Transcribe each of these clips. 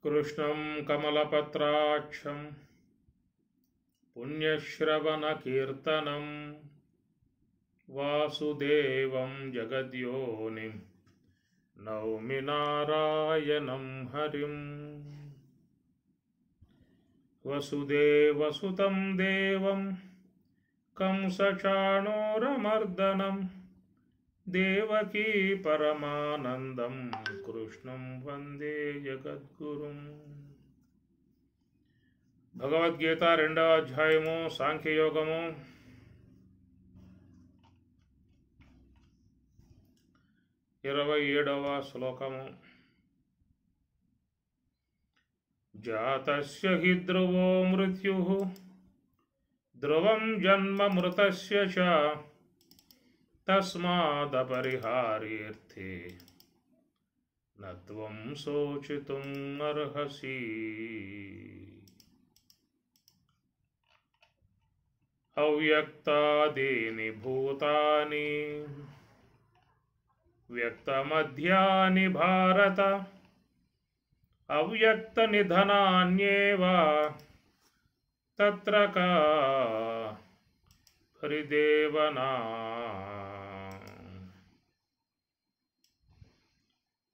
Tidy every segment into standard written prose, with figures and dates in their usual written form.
कृष्णं कमलपत्राक्षं पुण्यश्रवणकीर्तनं वासुदेवं जगद्योनिं नौमि नारायणं हरिं। वसुदेवसुतं देवं कंसचाणूरमर्दनं देवकी परमानंदं कृष्णं वंदे जगद्गुरुं। భగవద్గీత 2వ అధ్యాయము సాంఖ్యయోగము 27వ శ్లోకము. జాతస్య హి ధ్రువో మృత్యుః ధ్రువం జన్మ మృతస్య చ తస్మాదపరిహార్యేర్థే నత్వం శోచితుం అర్హసి. అవ్యక్తాదీని భూతాని వ్యక్తమధ్యాని భారత అవ్యక్త నిధనాన్యేవ తత్ర కా పరిదేవనా.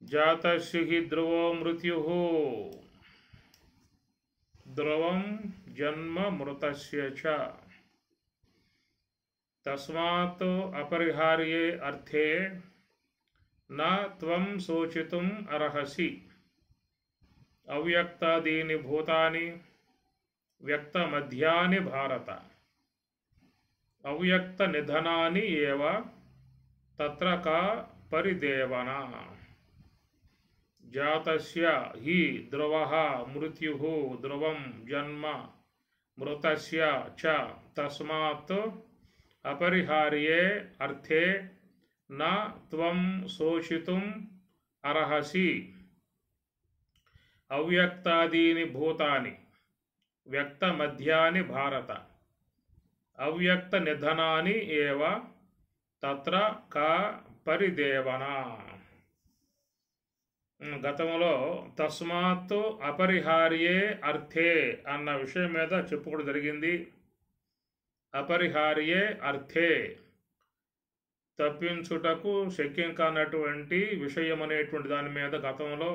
జాతస్య హి ధ్రువో మృత్యుః ధ్రువం జన్మ మృతస్య చ తస్మాత్ అపరిహార్యే అర్థే న త్వం శోచితుం అర్హసి. అవ్యక్తాదీని భూతాని వ్యక్తమధ్యాని భారత అవ్యక్త నిధనాని ఏవ తత్ర కా పరిదేవనా. జాతస్య హి ధ్రువః మృత్యుః ధ్రువం జన్మ మృతస్య చ తస్మాత్ అపరిహార్యే అర్థే న త్వం శోచితుం అర్హసి. అవ్యక్తాదీని భూతాని వ్యక్తమధ్యాని భారత అవ్యక్త నిధనాని ఏవ తత్ర కా పరిదేవనా. గతంలో తస్మాత్ అపరిహార్యే అర్థే అన్న విషయం మీద చెప్పుకోవడం జరిగింది. అపరిహార్యే అర్థే తప్పించుటకు శక్యం కానటువంటి విషయం అనేటువంటి దాని మీద గతంలో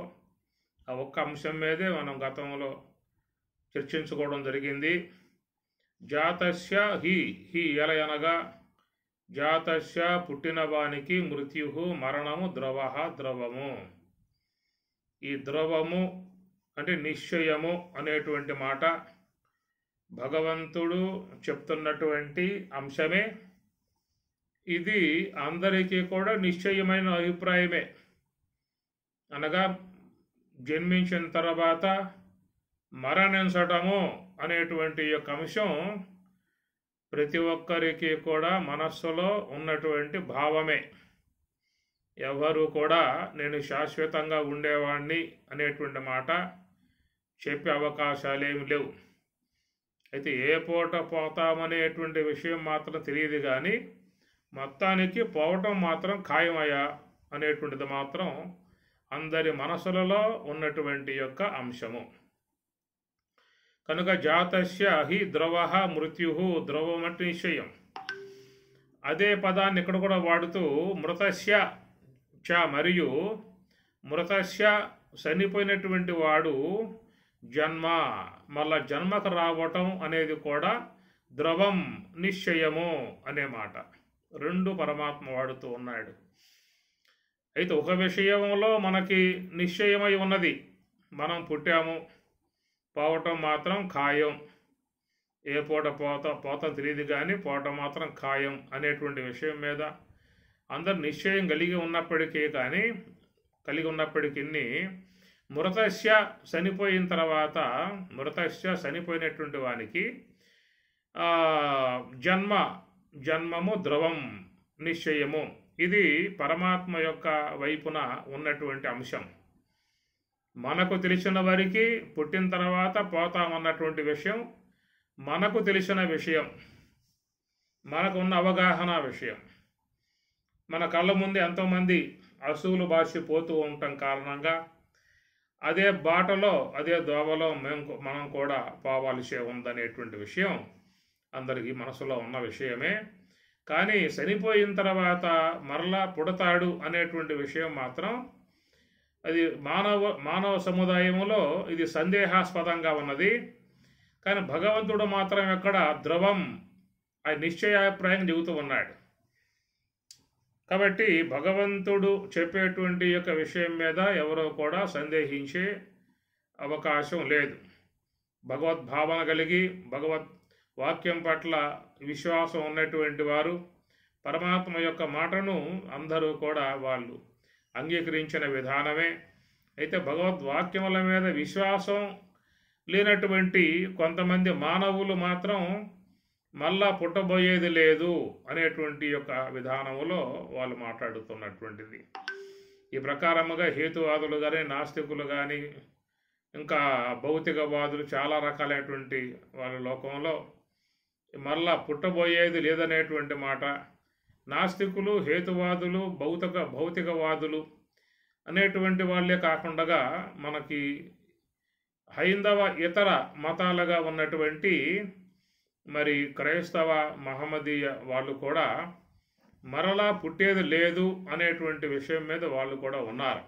ఆ ఒక్క అంశం మీదే మనం గతంలో చర్చించుకోవడం జరిగింది. జాతస్య హి హి ఎలయనగా జాతస్య పుట్టిన వానికి మృత్యు మరణము ద్రవః ద్రవము. ఈ ద్రవము అంటే నిశ్చయము అనేటువంటి మాట భగవంతుడు చెప్తున్నటువంటి అంశమే. ఇది అందరికీ కూడా నిశ్చయమైన అభిప్రాయమే. అనగా జన్మించిన తర్వాత మరణించటము అనేటువంటి యొక్క అంశం ప్రతి ఒక్కరికి కూడా మనస్సులో ఉన్నటువంటి భావమే. ఎవరు కూడా నేను శాశ్వతంగా ఉండేవాడిని అనేటువంటి మాట చెప్పే అవకాశాలేమి లేవు. అయితే ఏ పూట పోతామనేటువంటి విషయం మాత్రం తెలియదు, కానీ మొత్తానికి పోవటం మాత్రం ఖాయమయ్యా అనేటువంటిది మాత్రం అందరి మనసులలో ఉన్నటువంటి యొక్క అంశము. కనుక జాతస్య హి ధ్రువః మృత్యుః ధ్రువం అంటే నిశ్చయం. అదే పదాన్ని ఇక్కడ కూడా వాడుతూ మృతస్య చ మరియు మృతస్య చనిపోయినటువంటి వాడు జన్మ మళ్ళా జన్మకు రావటం అనేది కూడా ధ్రువం నిశ్చయము అనే మాట రెండు పరమాత్మ వాడుతూ ఉన్నాడు. అయితే ఒక విషయంలో మనకి నిశ్చయమై ఉన్నది, మనం పుట్టాము, పోవటం మాత్రం ఖాయం. ఏ పూట పోతాం తెలియదు, కానీ పోవటం మాత్రం ఖాయం అనేటువంటి విషయం మీద అందరు నిశ్చయం కలిగి ఉన్నప్పటికీ మృతస్య చనిపోయిన తర్వాత మృతస్య చనిపోయినటువంటి వానికి జన్మము ధ్రువం నిశ్చయము. ఇది పరమాత్మ యొక్క వైపున ఉన్నటువంటి అంశం. మనకు తెలిసిన వారికి పుట్టిన తర్వాత పోతామన్నటువంటి విషయం మనకు తెలిసిన విషయం, మనకు ఉన్న అవగాహన విషయం. మన కళ్ళ ముందు ఎంతోమంది అసువులు బాసిపోతూ ఉండటం కారణంగా అదే బాటలో అదే దోవలో మనం కూడా పోవాల్సి ఉందనేటువంటి విషయం అందరికీ మనసులో ఉన్న విషయమే. కానీ చనిపోయిన తర్వాత మరలా పుడతాడు అనేటువంటి విషయం మాత్రం అది మానవ సముదాయంలో ఇది సందేహాస్పదంగా ఉన్నది. కానీ భగవంతుడు మాత్రం ఎక్కడ ధ్రువం ఆ నిశ్చయాభిప్రాయం చెబుతూ ఉన్నాడు. కాబట్టి భగవంతుడు చెప్పేటువంటి యొక్క విషయం మీద ఎవరో కూడా సందేహించే అవకాశం లేదు. భగవద్భావన కలిగి భగవద్ వాక్యం పట్ల విశ్వాసం ఉన్నటువంటి వారు పరమాత్మ యొక్క మాటను అందరూ కూడా వాళ్ళు అంగీకరించిన విధానమే. అయితే భగవద్వాక్యముల మీద విశ్వాసం లేనటువంటి కొంతమంది మానవులు మాత్రం మళ్ళా పుట్టబోయేది లేదు అనేటువంటి యొక్క విధానములో వాళ్ళు మాట్లాడుతున్నటువంటిది. ఈ ప్రకారముగా హేతువాదులు కానీ నాస్తికులు కానీ ఇంకా భౌతికవాదులు చాలా రకాలైనటువంటి వాళ్ళ లోకంలో మళ్ళా పుట్టబోయేది లేదనేటువంటి మాట. నాస్తికులు, హేతువాదులు, భౌతికవాదులు అనేటువంటి వాళ్ళే కాకుండా మనకి హైందవ ఇతర మతాలుగా ఉన్నటువంటి మరి క్రైస్తవ మహమ్మదీయ వాళ్ళు కూడా మరలా పుట్టేది లేదు అనేటువంటి విషయం మీద వాళ్ళు కూడా ఉన్నారు.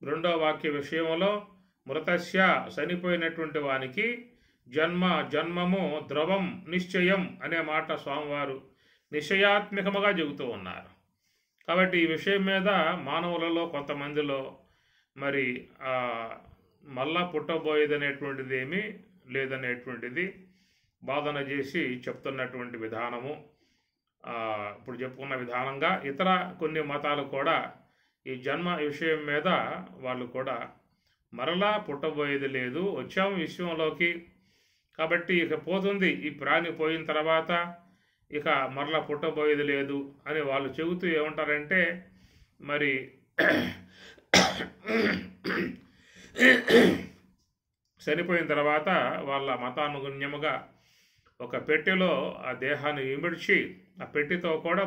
రెండో వాక్య విషయంలో మృతస్య చనిపోయినటువంటి వానికి జన్మము ధ్రువం నిశ్చయం అనే మాట స్వామివారు నిశ్చయాత్మకముగా చెబుతూ ఉన్నారు. కాబట్టి ఈ విషయం మీద మానవులలో కొంతమందిలో మరి మళ్ళా పుట్టబోయేది అనేటువంటిది ఏమీ లేదనేటువంటిది వాదన చేసి చెప్తున్నటువంటి విధానము. ఇప్పుడు చెప్పుకున్న విధానంగా ఇతర కొన్ని మతాలు కూడా ఈ జన్మ విషయం మీద వాళ్ళు కూడా మరలా పుట్టబోయేది లేదు, వచ్చాము విశ్వంలోకి కాబట్టి ఇక పోతుంది, ఈ ప్రాణి పోయిన తర్వాత ఇక మరలా పుట్టబోయేది లేదు అని వాళ్ళు చెబుతూ ఏమంటారంటే మరి చనిపోయిన తర్వాత వాళ్ళ మతానుగుణ్యముగా ఒక పెట్టెలో ఆ దేహాన్ని ఇమిడ్చి ఆ పెట్టెతో కూడా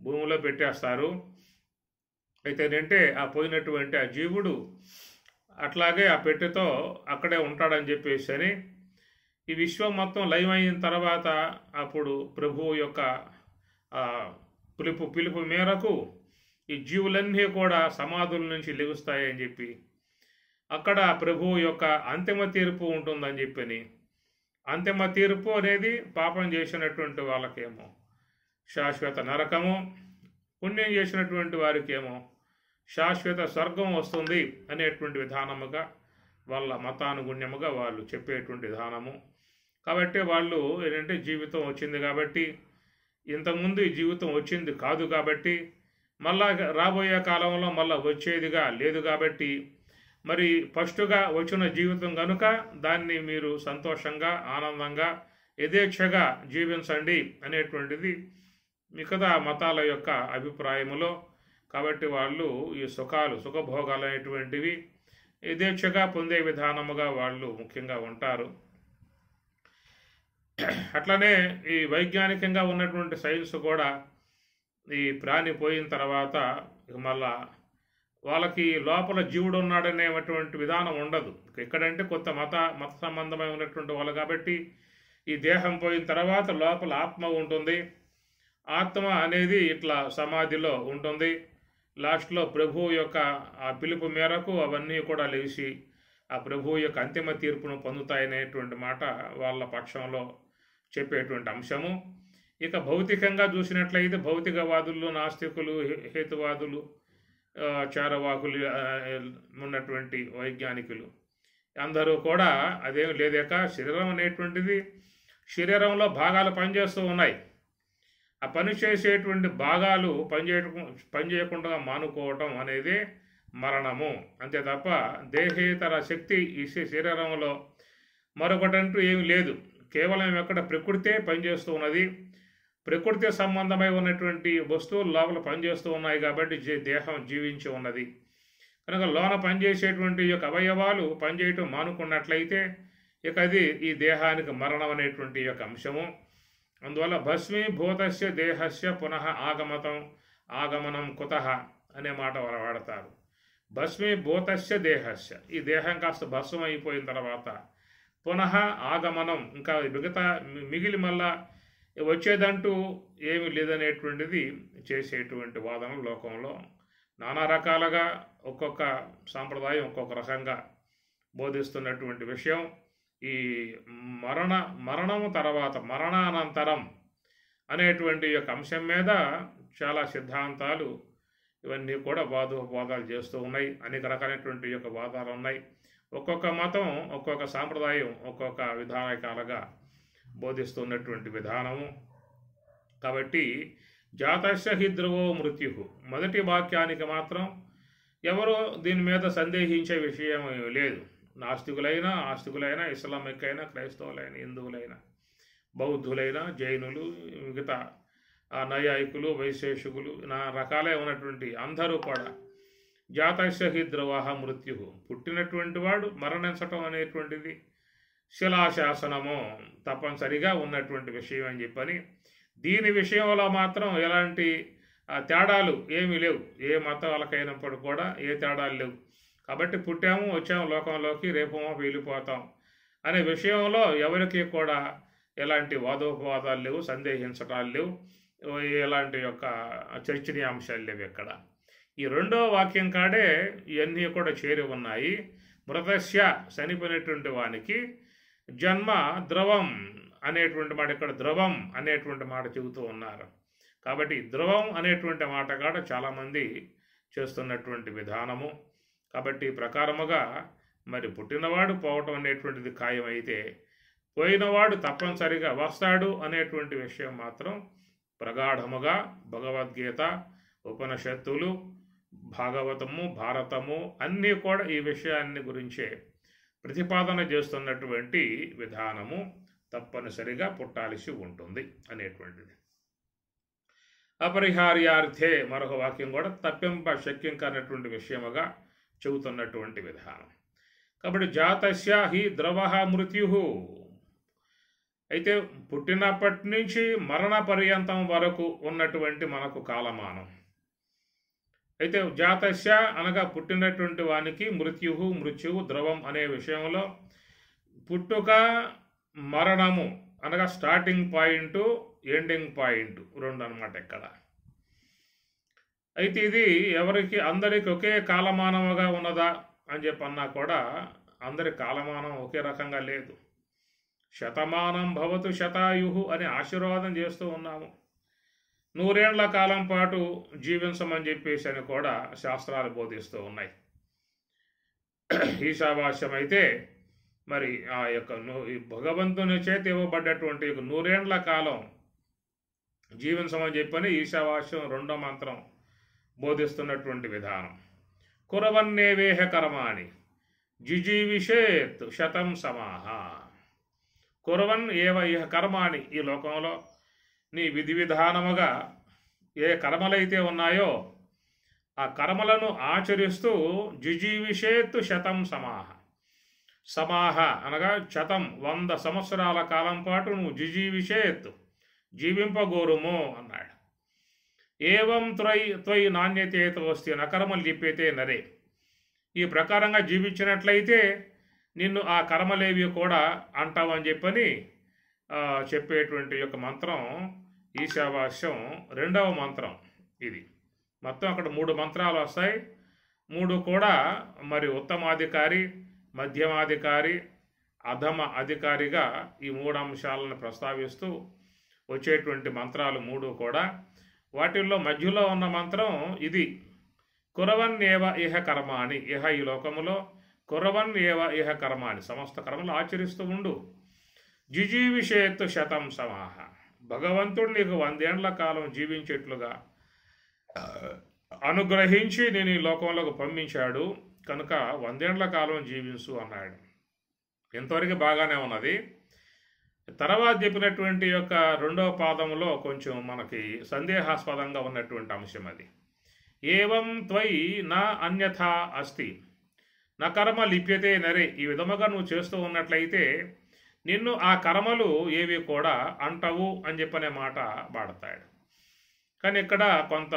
భూమిలో పెట్టేస్తారు. అయితే ఏంటంటే ఆ పోయినటువంటి ఆ జీవుడు అట్లాగే ఆ పెట్టెతో అక్కడే ఉంటాడని చెప్పేసి అని ఈ విశ్వం మొత్తం లయమైన తర్వాత అప్పుడు ప్రభువు యొక్క పిలుపు మేరకు ఈ జీవులన్నీ కూడా సమాధుల నుంచి లెగుస్తాయని చెప్పి అక్కడ ప్రభువు యొక్క అంతిమ తీర్పు ఉంటుందని చెప్పని, అంతిమ తీర్పు అనేది పాపం చేసినటువంటి వాళ్ళకేమో శాశ్వత నరకము, పుణ్యం చేసినటువంటి వారికేమో శాశ్వత స్వర్గం వస్తుంది అనేటువంటి విధానముగా వాళ్ళ మతానుగుణ్యముగా వాళ్ళు చెప్పేటువంటి విధానము. కాబట్టి వాళ్ళు ఏంటంటే జీవితం వచ్చింది కాబట్టి, ఇంతకుముందు ఈ జీవితం వచ్చింది కాదు కాబట్టి, మళ్ళా రాబోయే కాలంలో మళ్ళీ వచ్చేదిగా లేదు కాబట్టి, మరి ఫస్టుగా వచ్చిన జీవితం కనుక దాన్ని మీరు సంతోషంగా ఆనందంగా యథేచ్ఛగా జీవించండి అనేటువంటిది మిగతా మతాల యొక్క అభిప్రాయములో. కాబట్టి వాళ్ళు ఈ సుఖభోగాలు అనేటువంటివి యథేచ్ఛగా పొందే విధానముగా వాళ్ళు ముఖ్యంగా ఉంటారు. అట్లనే ఈ వైజ్ఞానికంగా ఉన్నటువంటి సైన్స్ కూడా ఈ ప్రాణి పోయిన తర్వాత మళ్ళా వాళ్ళకి లోపల జీవుడు ఉన్నాడనేటువంటి విధానం ఉండదు. ఎక్కడంటే కొత్త మత సంబంధమై ఉన్నటువంటి వాళ్ళు కాబట్టి ఈ దేహం పోయిన తర్వాత లోపల ఆత్మ ఉంటుంది. ఆత్మ అనేది ఇట్లా సమాధిలో ఉంటుంది. లాస్ట్లో ప్రభువు యొక్క ఆ పిలుపు మేరకు అవన్నీ కూడా లేచి ఆ ప్రభువు యొక్క అంతిమ తీర్పును పొందుతాయనేటువంటి మాట వాళ్ళ పక్షంలో చెప్పేటువంటి అంశము. ఇక భౌతికంగా చూసినట్లయితే భౌతికవాదులు, నాస్తికులు, హేతువాదులు, చారవాకులు ఉన్నటువంటి వైజ్ఞానికులు అందరూ కూడా అదేం లేదాక శరీరం అనేటువంటిది శరీరంలో భాగాలు పనిచేస్తూ ఉన్నాయి. ఆ పని చేసేటువంటి భాగాలు పనిచేయకుండా మానుకోవటం అనేది మరణము అంతే తప్ప దేహేతర శక్తి ఈ శరీరంలో మరొకటంటూ ఏమి లేదు. కేవలం ఎక్కడ ప్రకృతే పనిచేస్తూ ఉన్నది. ప్రకృతి సంబంధమై ఉన్నటువంటి వస్తువులు లోపల పనిచేస్తూ ఉన్నాయి కాబట్టి దేహం జీవించి ఉన్నది కనుక లోన పనిచేసేటువంటి యొక్క అవయవాలు పనిచేయటం మానుకున్నట్లయితే ఇక అది ఈ దేహానికి మరణం అనేటువంటి యొక్క అంశము. అందువల్ల భస్మీభూతస్య దేహస్య పునః ఆగమనం కుతః అనే మాట వాడతారు. భస్మీభూతస్య దేహస్య, ఈ దేహం కాస్త భస్మం అయిపోయిన తర్వాత పునః ఆగమనం, ఇంకా మిగిలి మళ్ళా వచ్చేదంటూ ఏమి లేదనేటువంటిది చేసేటువంటి వాదనలు లోకంలో నానా రకాలుగా ఒక్కొక్క సాంప్రదాయం ఒక్కొక్క రకంగా బోధిస్తున్నటువంటి విషయం. ఈ మరణము తర్వాత మరణానంతరం అనేటువంటి యొక్క అంశం మీద చాలా సిద్ధాంతాలు ఇవన్నీ కూడా వాదాలు చేస్తూ ఉన్నాయి. అనేక రకాలైనటువంటి యొక్క వాదాలు ఉన్నాయి. ఒక్కొక్క మతం ఒక్కొక్క సాంప్రదాయం ఒక్కొక్క విధానకాలుగా బోధిస్తున్నటువంటి విధానము. కాబట్టి జాతస్య హి ధ్రువో మృత్యు, మొదటి వాక్యానికి మాత్రం ఎవరో దీని మీద సందేహించే విషయం లేదు. నాస్తికులైనా ఆస్తికులైనా, ఇస్లామిక్ అయినా, క్రైస్తవులైన, హిందువులైన, బౌద్ధులైన, జైనులు, మిగతా నైయాయికులు, వైశేషికులు, నా రకాలే ఉన్నటువంటి అందరూ కూడా జాతస్య హి ధ్రువః మృత్యు, పుట్టినటువంటి వాడు మరణించటం అనేటువంటిది శిలాశాసనము తప్పనిసరిగా ఉన్నటువంటి విషయం అని చెప్పని, దీని విషయంలో మాత్రం ఎలాంటి తేడాలు ఏమీ లేవు. ఏ మతాలకైనప్పుడు కూడా ఏ తేడాలు లేవు. కాబట్టి పుట్టాము, వచ్చాము లోకంలోకి, రేపేమో వెళ్ళిపోతాం అనే విషయంలో ఎవరికి కూడా ఎలాంటి వాదోపవాదాలు లేవు, సందేహించటాలు లేవు, ఎలాంటి యొక్క చర్చనీయాంశాలు లేవు ఇక్కడ. ఈ రెండో వాక్యం కాడే ఇవన్నీ కూడా చేరి ఉన్నాయి. మృతస్య, చనిపోయినటువంటి వానికి, జన్మ ద్రవం అనేటువంటి మాట, ఇక్కడ ద్రవం అనేటువంటి మాట చెబుతూ ఉన్నారు. కాబట్టి ద్రవం అనేటువంటి మాట కాడ చాలామంది చేస్తున్నటువంటి విధానము. కాబట్టి ప్రకారముగా మరి పుట్టినవాడు పోవటం అనేటువంటిది ఖాయమైతే, పోయినవాడు తప్పనిసరిగా వస్తాడు అనేటువంటి విషయం మాత్రం ప్రగాఢముగా భగవద్గీత, ఉపనిషత్తులు, భాగవతము, భారతము అన్నీ కూడా ఈ విషయాన్ని గురించే ప్రతిపాదన చేస్తున్నటువంటి విధానము తప్పనిసరిగా పుట్టాల్సి ఉంటుంది అనేటువంటిది. అపరిహార్యార్థే మరొక వాక్యం కూడా తప్పింప శక్యం కానటువంటి విషయముగా చెబుతున్నటువంటి విధానం. కాబట్టి జాతస్య హి ధ్రువః మృత్యు, అయితే పుట్టినప్పటి నుంచి మరణ పర్యంతం వరకు ఉన్నటువంటి మనకు కాలమానం. అయితే జాతస్య అనగా పుట్టినటువంటి వానికి, మృత్యువు ధ్రువం అనే విషయంలో పుట్టుక, మరణము అనగా స్టార్టింగ్ పాయింట్, ఎండింగ్ పాయింట్ రెండు అన్నమాట ఇక్కడ. అయితే ఇది ఎవరికి అందరికి ఒకే కాలమానముగా ఉన్నదా అని చెప్పన్నా కూడా అందరి కాలమానం ఒకే రకంగా లేదు. శతమానం భవతు శతాయుహు అని ఆశీర్వాదం చేస్తూ ఉన్నాము. 100 ఏళ్ల కాలం పాటు జీవించమని చెప్పేసి అని కూడా శాస్త్రాలు బోధిస్తూ ఉన్నాయి. ఈశావాస్యం అయితే మరి ఆ యొక్క భగవంతుని చేతి ఇవ్వబడ్డటువంటి 100 ఏళ్ల కాలం జీవించమని చెప్పని ఈశావాస్యం 2వ మంత్రం బోధిస్తున్నటువంటి విధానం. కురవన్నేవేహ కర్మాణి జిజీవిషేత్ శతం సమాహ. కురవన్ ఏవ ఇహ కర్మాణి, ఈ లోకంలో నీ విధి విధానముగా ఏ కర్మలైతే ఉన్నాయో ఆ కర్మలను ఆచరిస్తూ జిజీవిషేత్ శతం సమాహ. సమాహ అనగా శతం 100 సంవత్సరాల కాలం పాటు నువ్వు జిజీవిషేత్ జీవింపగోరుము అన్నాడు. ఏవం త్వయి నాణ్యతేతోస్తి నకర్మ లిప్యతే నరే. ఈ ప్రకారంగా జీవించినట్లయితే నిన్ను ఆ కర్మలేవి కూడా అంటావని చెప్పని చెప్పేటువంటి యొక్క మంత్రం ఈశావాస్యం 2వ మంత్రం. ఇది మొత్తం అక్కడ 3 మంత్రాలు వస్తాయి. 3 కూడా మరి ఉత్తమాధికారి, మధ్యమాధికారి, అధమ అధికారిగా ఈ 3 అంశాలను ప్రస్తావిస్తూ వచ్చేటువంటి మంత్రాలు 3 కూడా. వాటిల్లో మధ్యలో ఉన్న మంత్రం ఇది, కురవన్ ఏవ ఇహ కర్మాని. ఇహ ఈ లోకములో కురవన్ ఏవ ఇహ కర్మాని, సమస్త కర్మలు ఆచరిస్తూ ఉండు. జిజీవిషేత్ శతం సమాహ, భగవంతుడు నీకు 100 ఏళ్ల కాలం జీవించేట్లుగా అనుగ్రహించి నేను ఈ లోకంలోకి పంపించాడు కనుక 100 ఏళ్ల కాలం జీవించు అన్నాడు. ఇంతవరకు బాగానే ఉన్నది. తర్వాత చెప్పినటువంటి యొక్క 2వ పాదంలో కొంచెం మనకి సందేహాస్పదంగా ఉన్నటువంటి అంశం అది. ఏవం త్వయి నా అన్యథా అస్తి నా కర్మ లిప్యతే నరే. ఈ విధముగా నువ్వు చేస్తూ ఉన్నట్లయితే నిన్ను ఆ కర్మలు ఏవి కూడా అంటవు అని చెప్పనే మాట వాడతాడు. కానీ ఇక్కడ కొంత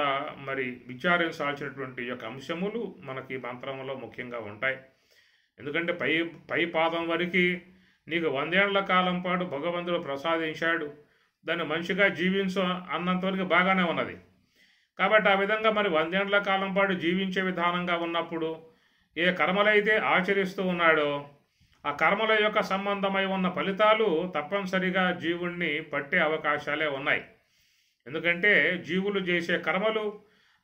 మరి విచారించాల్సినటువంటి యొక్క అంశములు మనకి మంత్రంలో ముఖ్యంగా ఉంటాయి. ఎందుకంటే పై పై పాదం వరకు నీకు 100 ఏళ్ల కాలం పాటు భగవంతుడు ప్రసాదించాడు, దాన్ని మంచిగా జీవించు అన్నంతవరకు బాగానే ఉన్నది. కాబట్టి ఆ విధంగా మరి 100 ఏళ్ల కాలం పాటు జీవించే విధానంగా ఉన్నప్పుడు ఏ కర్మలైతే ఆచరిస్తూ ఉన్నాడో ఆ కర్మల యొక్క సంబంధమై ఉన్న ఫలితాలు తప్పనిసరిగా జీవుణ్ణి పట్టే అవకాశాలే ఉన్నాయి. ఎందుకంటే జీవులు చేసే కర్మలు,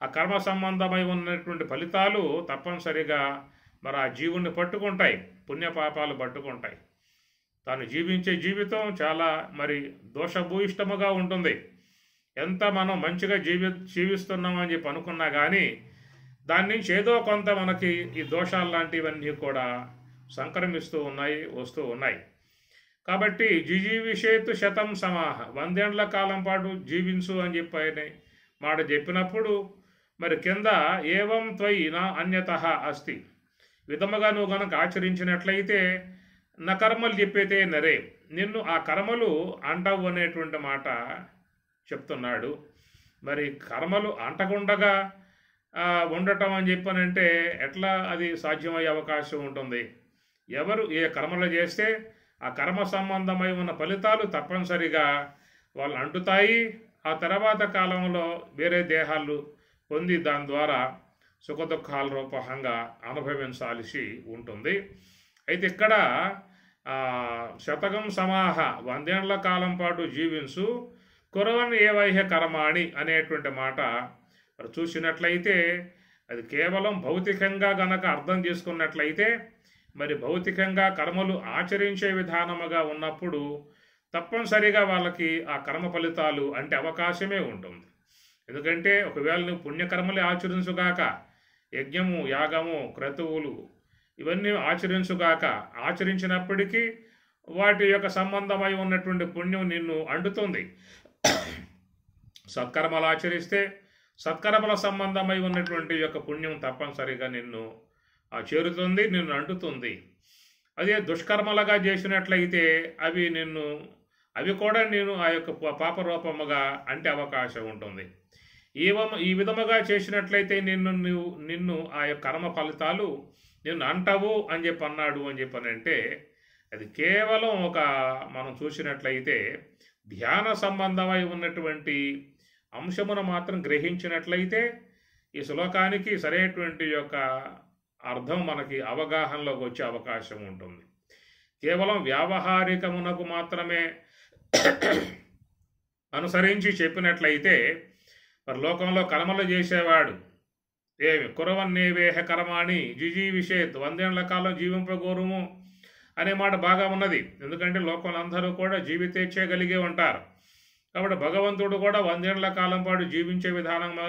ఆ కర్మ సంబంధమై ఉన్నటువంటి ఫలితాలు తప్పనిసరిగా మరి ఆ జీవుణ్ణి పట్టుకుంటాయి, పుణ్యపాపాలు పట్టుకుంటాయి. తాను జీవించే జీవితం చాలా మరి దోషభూయిష్టముగా ఉంటుంది. ఎంత మనం మంచిగా జీవిస్తున్నామని చెప్పి అనుకున్నా కానీ దాని నుంచి ఏదో కొంత మనకి ఈ దోషాలు లాంటివన్నీ కూడా సంక్రమిస్తూ ఉన్నాయి, వస్తూ ఉన్నాయి. కాబట్టి జిజీవిషేతు శతం సమాహ, 100 ఏళ్ల కాలం పాటు జీవించు అని చెప్పి మాట చెప్పినప్పుడు మరి కింద ఏవం త్వయి నా అన్యతః అస్తి, విధముగా నువ్వు కనుక ఆచరించినట్లయితే నా కర్మలు చెప్పేతే నరే, నిన్ను ఆ కర్మలు అంటవు అనేటువంటి మాట చెప్తున్నాడు. మరి కర్మలు అంటకుండగా ఉండటం అని చెప్పనంటే ఎట్లా అది సాధ్యమయ్యే అవకాశం ఉంటుంది? ఎవరు ఏ కర్మలు చేస్తే ఆ కర్మ సంబంధమై ఉన్న ఫలితాలు తప్పనిసరిగా వాళ్ళు అంటుతాయి. ఆ తర్వాత కాలంలో వేరే దేహాలు పొంది దాని ద్వారా సుఖదుఖాల రూపంగా అనుభవించాల్సి ఉంటుంది. అయితే ఇక్కడ శతకం సమాహ, 100 ఏళ్ల కాలం పాటు జీవించు, కురవన్ ఏవైహ కర్మాణి అనేటువంటి మాట మరి చూసినట్లయితే అది కేవలం భౌతికంగా గనక అర్థం చేసుకున్నట్లయితే మరి భౌతికంగా కర్మలు ఆచరించే విధానముగా ఉన్నప్పుడు తప్పనిసరిగా వాళ్ళకి ఆ కర్మ ఫలితాలు అంటే అవకాశమే ఉంటుంది. ఎందుకంటే ఒకవేళ నువ్వు పుణ్యకర్మలే ఆచరించుగాక, యజ్ఞము, యాగము, క్రతువులు ఇవన్నీ ఆచరించుగాక, ఆచరించినప్పటికీ వాటి యొక్క సంబంధమై ఉన్నటువంటి పుణ్యం నిన్ను అంటుతుంది. సత్కర్మలు ఆచరిస్తే సత్కర్మల సంబంధమై ఉన్నటువంటి యొక్క పుణ్యం తప్పనిసరిగా నిన్ను చేరుతుంది, నిన్ను అంటుతుంది. అదే దుష్కర్మలుగా చేసినట్లయితే అవి కూడా నేను ఆ యొక్క పాపరూపముగా అంటే అవకాశం ఉంటుంది. ఈ విధముగా చేసినట్లయితే నిన్ను ఆ యొక్క కర్మ ఫలితాలు నిన్ను అంటవు అని చెప్పి అన్నాడు అని చెప్పనంటే అది కేవలం మనం చూసినట్లయితే ధ్యాన సంబంధమై ఉన్నటువంటి అంశమును మాత్రం గ్రహించినట్లయితే ఈ శ్లోకానికి సరైనటువంటి యొక్క అర్థం మనకి అవగాహనలోకి వచ్చే అవకాశం ఉంటుంది. కేవలం వ్యావహారికమునకు మాత్రమే అనుసరించి చెప్పినట్లయితే మరి లోకంలో కర్మలు చేసేవాడు కురవన్నేవేహ కర్మాణి జిజీవిషేత్, 100 ఏళ్ల కాలం జీవింపగోరుము అనే మాట బాగా ఉన్నది. ఎందుకంటే లోకంలో అందరూ కూడా జీవితేచ్ఛగలిగే ఉంటారు. కాబట్టి భగవంతుడు కూడా 100 ఏళ్ల కాలం పాటు జీవించే విధానంగా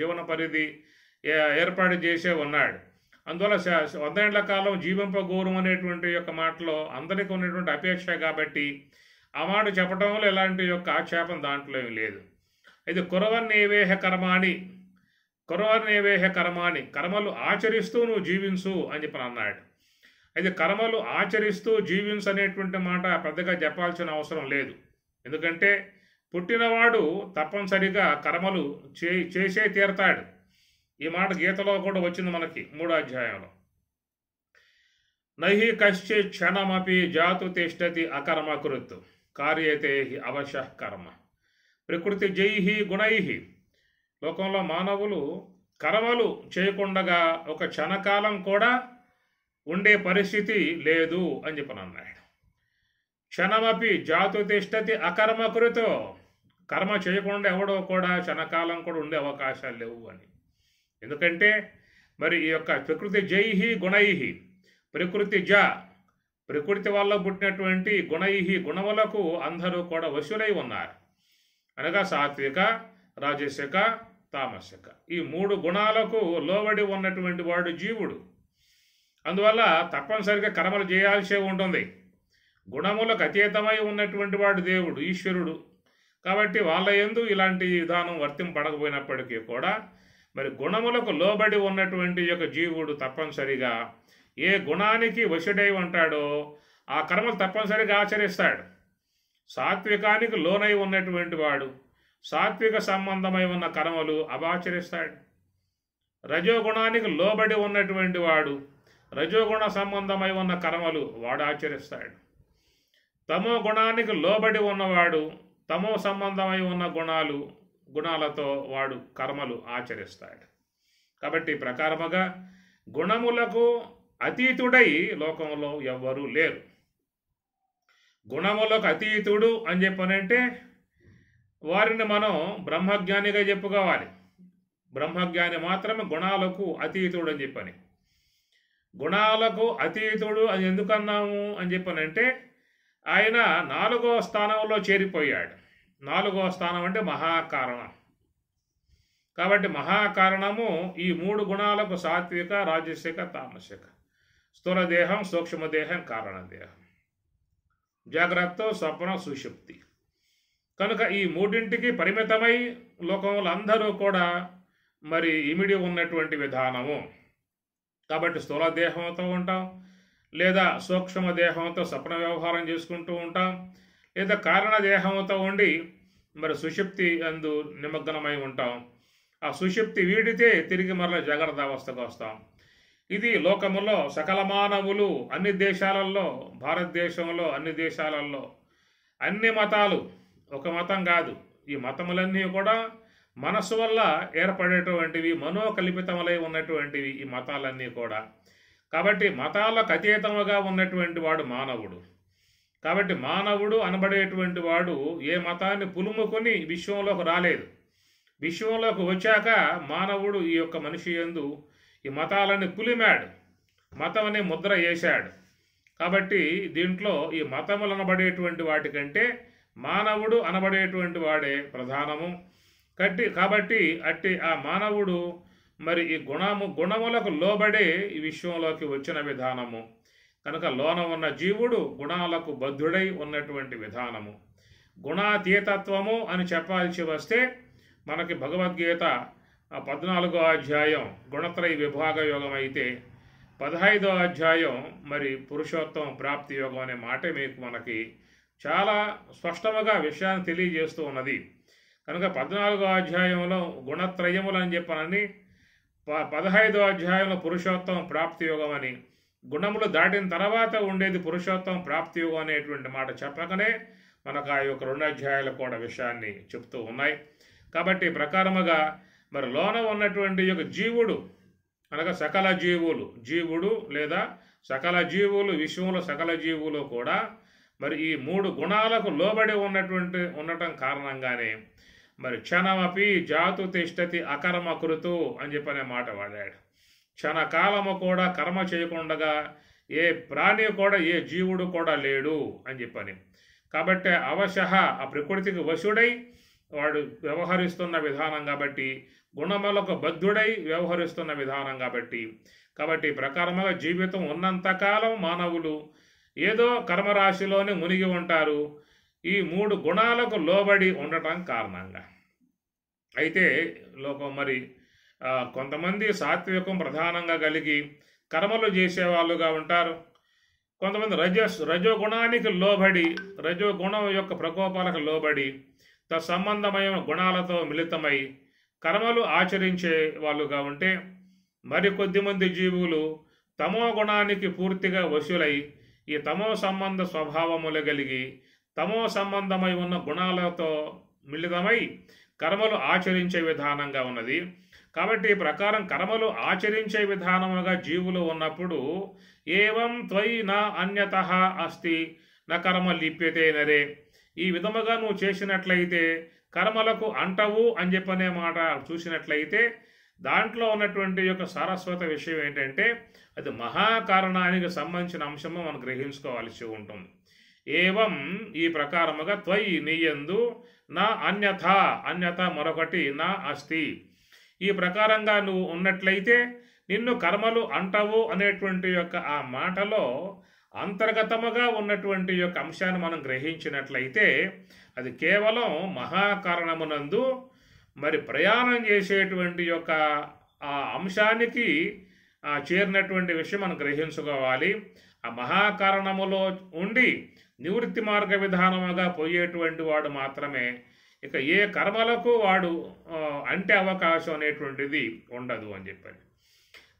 జీవన పరిధి ఏర్పాటు చేసే ఉన్నాడు. అందువల్ల 100 ఏళ్ల కాలం జీవింపగోరం అనేటువంటి యొక్క మాటలో అందరికీ ఉన్నటువంటి అపేక్ష కాబట్టి ఆ మాట చెప్పడంలో ఎలాంటి యొక్క ఆక్షేపం దాంట్లో ఏమి లేదు. అయితే కురవన్నేవేహ కర్మాణి, కర్మలు ఆచరిస్తూ నువ్వు జీవించు అని చెప్పి అన్నాడు. అయితే కర్మలు ఆచరిస్తూ జీవించు అనేటువంటి మాట పెద్దగా చెప్పాల్సిన అవసరం లేదు. ఎందుకంటే పుట్టినవాడు తప్పనిసరిగా కర్మలు చేసే తీరతాడు. ఈ మాట గీతలో కూడా వచ్చింది మనకి 3వ అధ్యాయంలో. నహి కశ్చిత్ క్షణమపి జాతు తిష్టతి అకర్మకృత్ కార్యతే అవశః కర్మ ప్రకృతి జైహి గుణైహి. లోకంలో మానవులు కర్మలు చేయకుండగా ఒక క్షణకాలం కూడా ఉండే పరిస్థితి లేదు అని చెప్పని అన్నాడు. క్షణమపి జాతు తిష్టతి అకర్మకృతో, కర్మ చేయకుండా ఎవడో కూడా క్షణకాలం కూడా ఉండే అవకాశాలు లేవు అని. ఎందుకంటే మరి ఈ యొక్క ప్రకృతి జైహి గుణైహి, ప్రకృతి వల్ల పుట్టినటువంటి గుణైహి, గుణములకు అందరూ కూడా వశులై ఉన్నారు. అనగా సాత్విక, రాజసిక, తామసిక, ఈ 3 గుణాలకు లోబడి ఉన్నటువంటి వాడు జీవుడు. అందువల్ల తప్పనిసరిగా కర్మలు చేయాల్సే ఉంటుంది. గుణములకు అతీతమై ఉన్నటువంటి వాడు దేవుడు, ఈశ్వరుడు. కాబట్టి వాళ్ళ యందు ఇలాంటి విధానం వర్తింపడకపోయినప్పటికీ కూడా మరి గుణములకు లోబడి ఉన్నటువంటి యొక్క జీవుడు తప్పనిసరిగా ఏ గుణానికి వశుడై ఉంటాడో ఆ కర్మలు తప్పనిసరిగా ఆచరిస్తాడు. సాత్వికానికి లోనై ఉన్నటువంటి వాడు, సాత్విక సంబంధమై ఉన్న కర్మలు అవాచరిస్తాడు. రజోగుణానికి లోబడి ఉన్నటువంటి వాడు రజోగుణ సంబంధమై ఉన్న కర్మలు వాడు ఆచరిస్తాడు. తమో గుణానికి లోబడి ఉన్నవాడు తమో సంబంధమై ఉన్న గుణాలతో వాడు కర్మలు ఆచరిస్తాడు. కాబట్టి ప్రకారముగా గుణములకు అతీతుడై లోకంలో ఎవ్వరూ లేరు. గుణములకు అతీతుడు అని చెప్పనంటే వారిని మనం బ్రహ్మజ్ఞానిగా చెప్పుకోవాలి. బ్రహ్మజ్ఞాని మాత్రమే గుణాలకు అతీతుడు అని చెప్పని. గుణాలకు అతీతుడు అని ఎందుకన్నాము అని చెప్పనంటే ఆయన 4వ స్థానంలో చేరిపోయాడు. 4వ స్థానం అంటే మహాకారణం. కాబట్టి మహాకారణము ఈ 3 గుణాలకు సాత్విక, రాజసిక, తామసిక, స్థూలదేహం, సూక్ష్మదేహం, కారణదేహం, జాగ్రత్త, స్వప్న, సుషుప్తి. కనుక ఈ 3ంటికి పరిమితమై లోకంలో అందరూ కూడా మరి ఇమిడి ఉన్నటువంటి విధానము. కాబట్టి స్థూలదేహంతో ఉంటాం, లేదా సూక్ష్మదేహంతో స్వప్న వ్యవహారం చేసుకుంటూ ఉంటాం, లేదా కారణదేహంతో ఉండి మరి సుషుప్తి అందు నిమగ్నమై ఉంటాం. ఆ సుషుప్తి వీడితే తిరిగి మరల జాగ్రత్త అవస్థకు వస్తాం. ఇది లోకములో సకల మానవులు అన్ని దేశాలలో, భారతదేశంలో అన్ని దేశాలలో అన్ని మతాలు, ఒక మతం కాదు, ఈ మతములన్నీ కూడా మనస్సు వల్ల ఏర్పడేటువంటివి, మనోకల్పితములై ఉన్నటువంటివి ఈ మతాలన్నీ కూడా. కాబట్టి మతాలకు అతీతముగా ఉన్నటువంటి వాడు మానవుడు. కాబట్టి మానవుడు అనబడేటువంటి వాడు ఏ మతాన్ని పులుముకొని విశ్వంలోకి రాలేదు. విశ్వంలోకి వచ్చాక మానవుడు ఈ యొక్క మనిషి యందు ఈ మతాలని పులిమాడు, మతమని ముద్ర వేశాడు. కాబట్టి దీంట్లో ఈ మతములు అనబడేటువంటి వాటికంటే మానవుడు అనబడేటువంటి వాడే ప్రధానము. కాబట్టి అట్టి ఆ మానవుడు మరి ఈ గుణములకు లోబడే ఈ విశ్వంలోకి వచ్చిన విధానము. కనుక లోన ఉన్న జీవుడు గుణాలకు బద్ధుడై ఉన్నటువంటి విధానము. గుణాతీతత్వము అని చెప్పాల్సి వస్తే మనకి భగవద్గీత 14వ అధ్యాయం గుణత్రయ విభాగ యోగం అయితే 15వ అధ్యాయం మరి పురుషోత్తమ ప్రాప్తి యోగం అనే మాట మీకు మనకి చాలా స్పష్టముగా విషయాన్ని తెలియజేస్తూ ఉన్నది. కనుక 14వ అధ్యాయంలో గుణత్రయములు అని చెప్పనని, 15వ అధ్యాయంలో పురుషోత్తమ ప్రాప్తి యోగం అని, గుణములు దాటిన తర్వాత ఉండేది పురుషోత్తమ ప్రాప్తి యోగం అనేటువంటి మాట చెప్పకనే మనకు ఆ యొక్క 2 అధ్యాయాలు కూడా విషయాన్ని చెప్తూ ఉన్నాయి. కాబట్టి ప్రకారముగా మరి లోన ఉన్నటువంటి యొక్క జీవుడు అనగా సకల జీవుడు లేదా సకల జీవులు, విశ్వంలో సకల జీవులు కూడా మరి ఈ 3 గుణాలకు లోబడి ఉండటం కారణంగానే మరి క్షణమపి జాతు తిష్టతి అకర్మ కృతు అని చెప్పనే మాట వాడాడు. క్షణకాలము కూడా కర్మ చేయకుండా ఏ ప్రాణి కూడా, ఏ జీవుడు కూడా లేడు అని చెప్పని. కాబట్టి అవశః ఆ ప్రకృతికి వశుడై వాడు వ్యవహరిస్తున్న విధానం కాబట్టి, గుణములకు బద్ధుడై వ్యవహరిస్తున్న విధానం కాబట్టి ప్రకారముగా జీవితం ఉన్నంతకాలం మానవులు ఏదో కర్మరాశిలోనే మునిగి ఉంటారు, ఈ 3 గుణాలకు లోబడి ఉండటం కారణంగా. అయితే లోకం మరి కొంతమంది సాత్వికం ప్రధానంగా కలిగి కర్మలు చేసేవాళ్ళుగా ఉంటారు. కొంతమంది రజోగుణానికి లోబడి, రజోగుణం యొక్క ప్రకోపాలకు లోబడి తత్సంబంధమైన గుణాలతో మిళితమై కర్మలు ఆచరించే వాళ్ళుగా ఉంటే, మరికొద్దిమంది జీవులు తమో గుణానికి పూర్తిగా వశులై ఈ తమో సంబంధ స్వభావములు కలిగి తమో సంబంధమై ఉన్న గుణాలతో మిళితమై కర్మలు ఆచరించే విధానంగా ఉన్నది. కాబట్టి ఈ ప్రకారం కర్మలు ఆచరించే విధానముగా జీవులు ఉన్నప్పుడు ఏవం త్వయి నా అన్యతః అస్తి న కర్మ లిప్యతే నరే, ఈ విధముగా నువ్వు చేసినట్లయితే కర్మలకు అంటవు అని చెప్పనే మాట చూసినట్లయితే దాంట్లో ఉన్నటువంటి యొక్క సారస్వత విషయం ఏంటంటే అది మహాకారణానికి సంబంధించిన అంశము మనం గ్రహించుకోవాల్సి ఉంటుంది. ఏవం ఈ ప్రకారముగా త్వయి నీయందు నా అన్యత మరొకటి నా అస్తి, ఈ ప్రకారంగా నువ్వు ఉన్నట్లయితే నిన్ను కర్మలు అంటవు అనేటువంటి యొక్క ఆ మాటలో అంతర్గతముగా ఉన్నటువంటి యొక్క అంశాన్ని మనం గ్రహించినట్లయితే అది కేవలం మహాకారణమునందు మరి ప్రయాణం చేసేటువంటి యొక్క ఆ అంశానికి చేరినటువంటి విషయం మనం గ్రహించుకోవాలి. ఆ మహాకారణములో ఉండి నివృత్తి మార్గ విధానముగా పోయేటువంటి వాడు మాత్రమే ఇక ఏ కర్మలకు వాడు అంటే అవకాశం అనేటువంటిది ఉండదు అని చెప్పారు.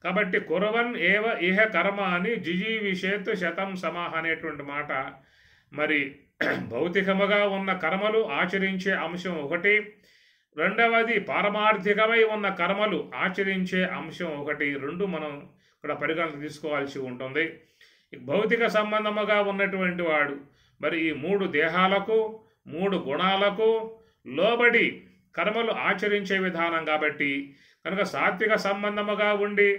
కాబట్టి కురవన్ ఏవ ఇహ కర్మ అని జిజీవిషేత్ శతం సమాహ అనేటువంటి మాట మరి భౌతికముగా ఉన్న కర్మలు ఆచరించే అంశం ఒకటి, రెండవది పారమార్థికమై ఉన్న కర్మలు ఆచరించే అంశం ఒకటి, రెండు మనం ఇక్కడ పరిగణన తీసుకోవాల్సి ఉంటుంది. భౌతిక సంబంధముగా ఉన్నటువంటి వాడు మరి ఈ 3 దేహాలకు 3 గుణాలకు లోబడి కర్మలు ఆచరించే విధానం కాబట్టి కనుక సాత్విక సంబంధముగా ఉండి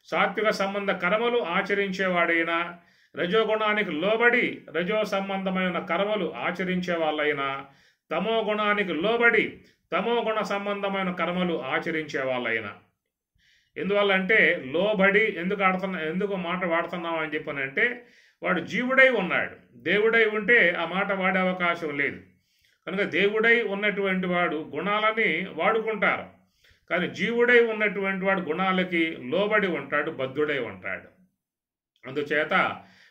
సాత్విక సంబంధ కర్మలు ఆచరించేవాడైనా, రజోగుణానికి లోబడి రజో సంబంధమైన కర్మలు ఆచరించే వాళ్ళైనా, తమో గుణానికి లోబడి తమో గుణ సంబంధమైన కర్మలు ఆచరించే వాళ్ళైనా. ఎందువల్లంటే లోబడి ఎందుకు మాట వాడుతున్నాం అని చెప్పనంటే వాడు జీవుడై ఉన్నాడు. దేవుడై ఉంటే ఆ మాట వాడే అవకాశం లేదు. కనుక దేవుడై ఉన్నటువంటి వాడు గుణాలని వాడుకుంటారు, కానీ జీవుడై ఉన్నటువంటి వాడు గుణాలకి లోబడి ఉంటాడు, బద్ధుడై ఉంటాడు. అందుచేత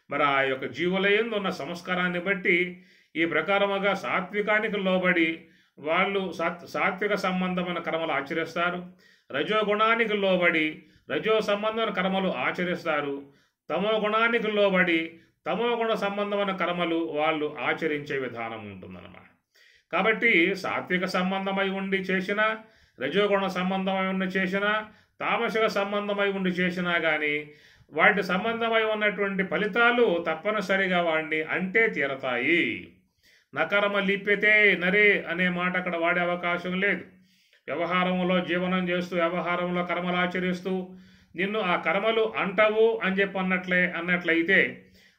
మరి ఆ యొక్క జీవుల యందు ఉన్న సంస్కారాన్ని బట్టి ఈ ప్రకారముగా సాత్వికానికి లోబడి వాళ్ళు సాత్విక సంబంధమైన కర్మలు ఆచరిస్తారు, రజోగుణానికి లోబడి రజో సంబంధమైన కర్మలు ఆచరిస్తారు, తమో గుణానికి లోబడి తమో గుణ సంబంధమైన కర్మలు వాళ్ళు ఆచరించే విధానం ఉంటుందన్నమాట. కాబట్టి సాత్విక సంబంధమై ఉండి చేసినా, రజోగుణ సంబంధమై ఉండి చేసినా, తామసిక సంబంధమై ఉండి చేసినా కానీ వాటి సంబంధమై ఉన్నటువంటి ఫలితాలు తప్పనిసరిగా వాడిని అంటే తీరతాయి. నకర్మ లిప్యతే నరే అనే మాట అక్కడ వాడే అవకాశం లేదు. వ్యవహారంలో జీవనం చేస్తూ వ్యవహారంలో కర్మలు ఆచరిస్తూ నిన్ను ఆ కర్మలు అంటవు అని చెప్పి అన్నట్లయితే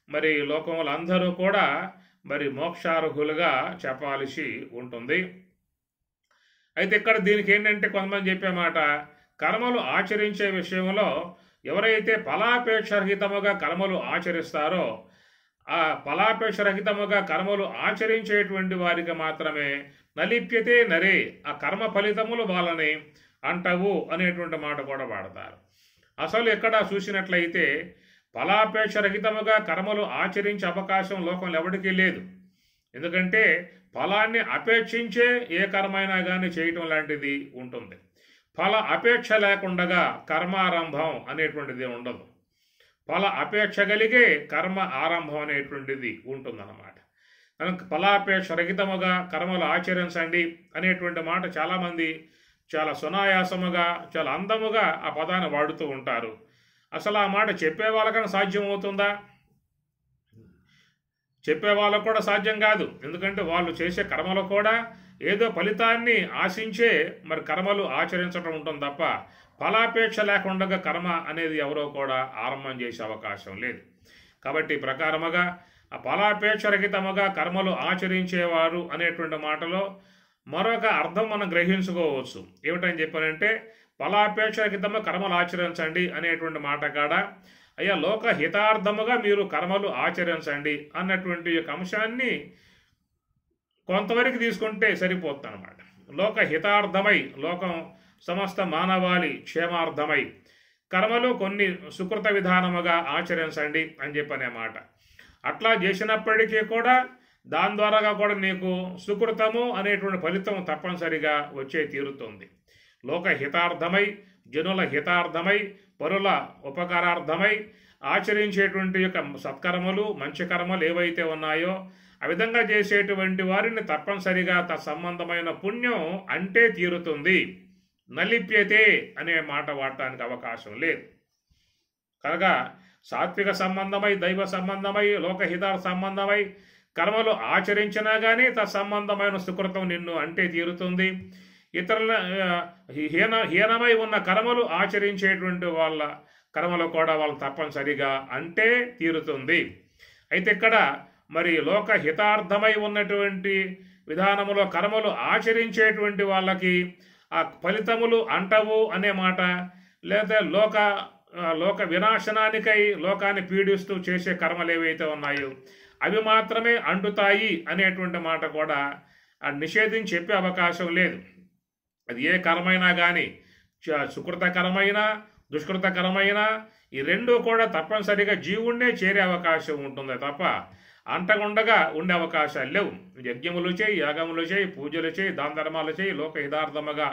మరి లోకంలో అందరూ కూడా మరి మోక్షార్హులుగా చెప్పాల్సి ఉంటుంది. అయితే ఇక్కడ దీనికి ఏంటంటే కొంతమంది చెప్పే మాట, కర్మలు ఆచరించే విషయంలో ఎవరైతే ఫలాపేక్షరహితముగా కర్మలు ఆచరిస్తారో ఆ ఫలాపేక్షరహితముగా కర్మలు ఆచరించేటువంటి వారికి మాత్రమే నలిప్యతే నరే, ఆ కర్మ ఫలితములు వాళ్ళని అంటవు అనేటువంటి మాట కూడా వాడతారు. అసలు ఎక్కడ చూసినట్లయితే ఫలాపేక్షరహితముగా కర్మలు ఆచరించే అవకాశం లోకంలో ఎవరికీ లేదు. ఎందుకంటే ఫలాన్ని అపేక్షించే ఏ కర్మైనా కానీ చేయటం లాంటిది ఉంటుంది. ఫల అపేక్ష లేకుండా కర్మారంభం అనేటువంటిది ఉండదు. ఫల అపేక్ష కలిగే కర్మ ఆరంభం అనేటువంటిది ఉంటుందన్నమాట. కనుక ఫలాపేక్ష రహితముగా కర్మలు ఆచరించండి అనేటువంటి మాట చాలామంది చాలా సునాయాసముగా చాలా అందముగా ఆ పదాన్ని వాడుతూ ఉంటారు. అసలు ఆ మాట చెప్పే వాళ్ళకన్నా సాధ్యం అవుతుందా? చెప్పే వాళ్ళకు కూడా సాధ్యం కాదు. ఎందుకంటే వాళ్ళు చేసే కర్మలు కూడా ఏదో ఫలితాన్ని ఆశించే మరి కర్మలు ఆచరించడం ఉంటుంది తప్ప ఫలాపేక్ష లేకుండా కర్మ అనేది ఎవరో కూడా ఆరంభం చేసే అవకాశం లేదు. కాబట్టి ప్రకారముగా ఆ ఫలాపేక్ష రహితముగా కర్మలు ఆచరించేవారు అనేటువంటి మాటలో మరొక అర్థం మనం గ్రహించుకోవచ్చు. ఏమిటని చెప్పానంటే ఫలాపేక్ష రహితముగా కర్మలు ఆచరించండి అనేటువంటి మాట కాడ అయ్యా లోక హితార్థముగా మీరు కర్మలు ఆచరించండి అన్నటువంటి యొక్క అంశాన్ని కొంతవరకు తీసుకుంటే సరిపోతుంది అన్నమాట. లోక హితార్థమై లోకం సమస్త మానవాళి క్షేమార్థమై కర్మలు కొన్ని సుకృత విధానముగా ఆచరించండి అని చెప్పనే మాట. అట్లా చేసినప్పటికీ కూడా దాని ద్వారాగా కూడా నీకు సుకృతము అనేటువంటి ఫలితం తప్పనిసరిగా వచ్చే తీరుతుంది. లోక హితార్థమై జనుల హితార్థమై పరుల ఉపకారార్థమై ఆచరించేటువంటి యొక్క సత్కర్మలు మంచి కర్మలు ఏవైతే ఉన్నాయో ఆ విధంగా చేసేటువంటి వారిని తప్పనిసరిగా సంబంధమైన పుణ్యం అంటే తీరుతుంది. నలిప్యతే అనే మాట వాడటానికి అవకాశం లేదు. కనుక సాత్విక సంబంధమై దైవ సంబంధమై లోకహిత సంబంధమై కర్మలు ఆచరించినా కానీ తత్సంబంధమైన సుకృతం నిన్ను అంటే తీరుతుంది. ఇతరుల హీనమై ఉన్న కర్మలు ఆచరించేటువంటి వాళ్ళ కర్మలు కూడా వాళ్ళు తప్పనిసరిగా అంటే తీరుతుంది. అయితే ఇక్కడ మరి లోక హితార్థమై ఉన్నటువంటి విధానములో కర్మలు ఆచరించేటువంటి వాళ్ళకి ఆ ఫలితములు అంటవు అనే మాట, లేదా లోక వినాశనానికై లోకాన్ని పీడిస్తూ చేసే కర్మలు ఏవైతే ఉన్నాయో అవి మాత్రమే అంటుతాయి అనేటువంటి మాట కూడా నిషేధించి చెప్పే అవకాశం లేదు. అది ఏ కర్మైనా కానీ సుకృతకరమైన దుష్కృతకరమైన ఈ రెండు కూడా తప్పనిసరిగా జీవుణ్ణే చేరే అవకాశం ఉంటుంది తప్ప అంటగుండగా ఉండే అవకాశాలు లేవు. యజ్ఞములు చేయి, యాగములు చేయి, పూజలు చేయి, దాన ధర్మాలు చేయి, లోకహితార్థముగా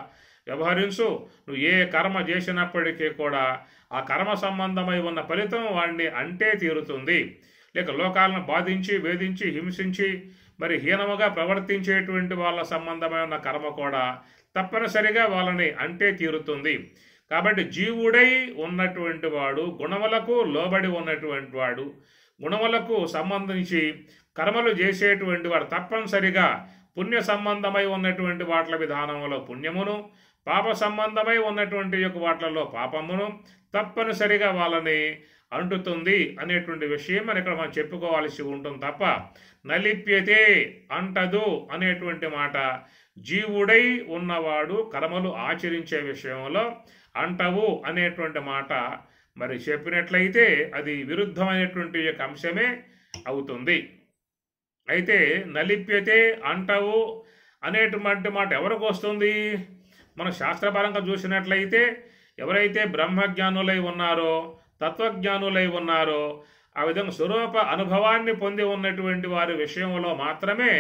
వ్యవహరించు. నువ్వు ఏ కర్మ చేసినప్పటికీ కూడా ఆ కర్మ సంబంధమై ఉన్న ఫలితం వాడిని అంటే తీరుతుంది. లేక లోకాలను బాధించి, వేధించి, హింసించి మరి హీనముగా ప్రవర్తించేటువంటి వాళ్ళ సంబంధమై ఉన్న కర్మ కూడా తప్పనిసరిగా వాళ్ళని అంటే తీరుతుంది. కాబట్టి జీవుడై ఉన్నటువంటి వాడు, గుణములకు లోబడి ఉన్నటువంటి వాడు, గుణములకు సంబంధించి కర్మలు చేసేటువంటి వాడు తప్పనిసరిగా పుణ్య సంబంధమై ఉన్నటువంటి వాట్ల విధానంలో పుణ్యమును, పాప సంబంధమై ఉన్నటువంటి యొక్క వాట్లలో పాపమును తప్పనిసరిగా వాళ్ళని అంటుతుంది అనేటువంటి విషయం అని ఇక్కడ మనం చెప్పుకోవాల్సి ఉంటుంది తప్ప నలిప్యతే అంటదు అనేటువంటి మాట జీవుడై ఉన్నవాడు కర్మలు ఆచరించే విషయంలో అంటవు అనేటువంటి మాట మరి చెప్పినట్లయితే అది విరుద్ధమైనటువంటి యొక్క అంశమే అవుతుంది. అయితే నలిప్యతే అంటవు అనేటువంటి మాట ఎవరికి వస్తుంది? మన శాస్త్రపరంగా చూసినట్లయితే ఎవరైతే బ్రహ్మజ్ఞానులై ఉన్నారో, తత్వజ్ఞానులై ఉన్నారో, ఆ విధంగా స్వరూప అనుభవాన్ని పొంది ఉన్నటువంటి వారి విషయంలో మాత్రమే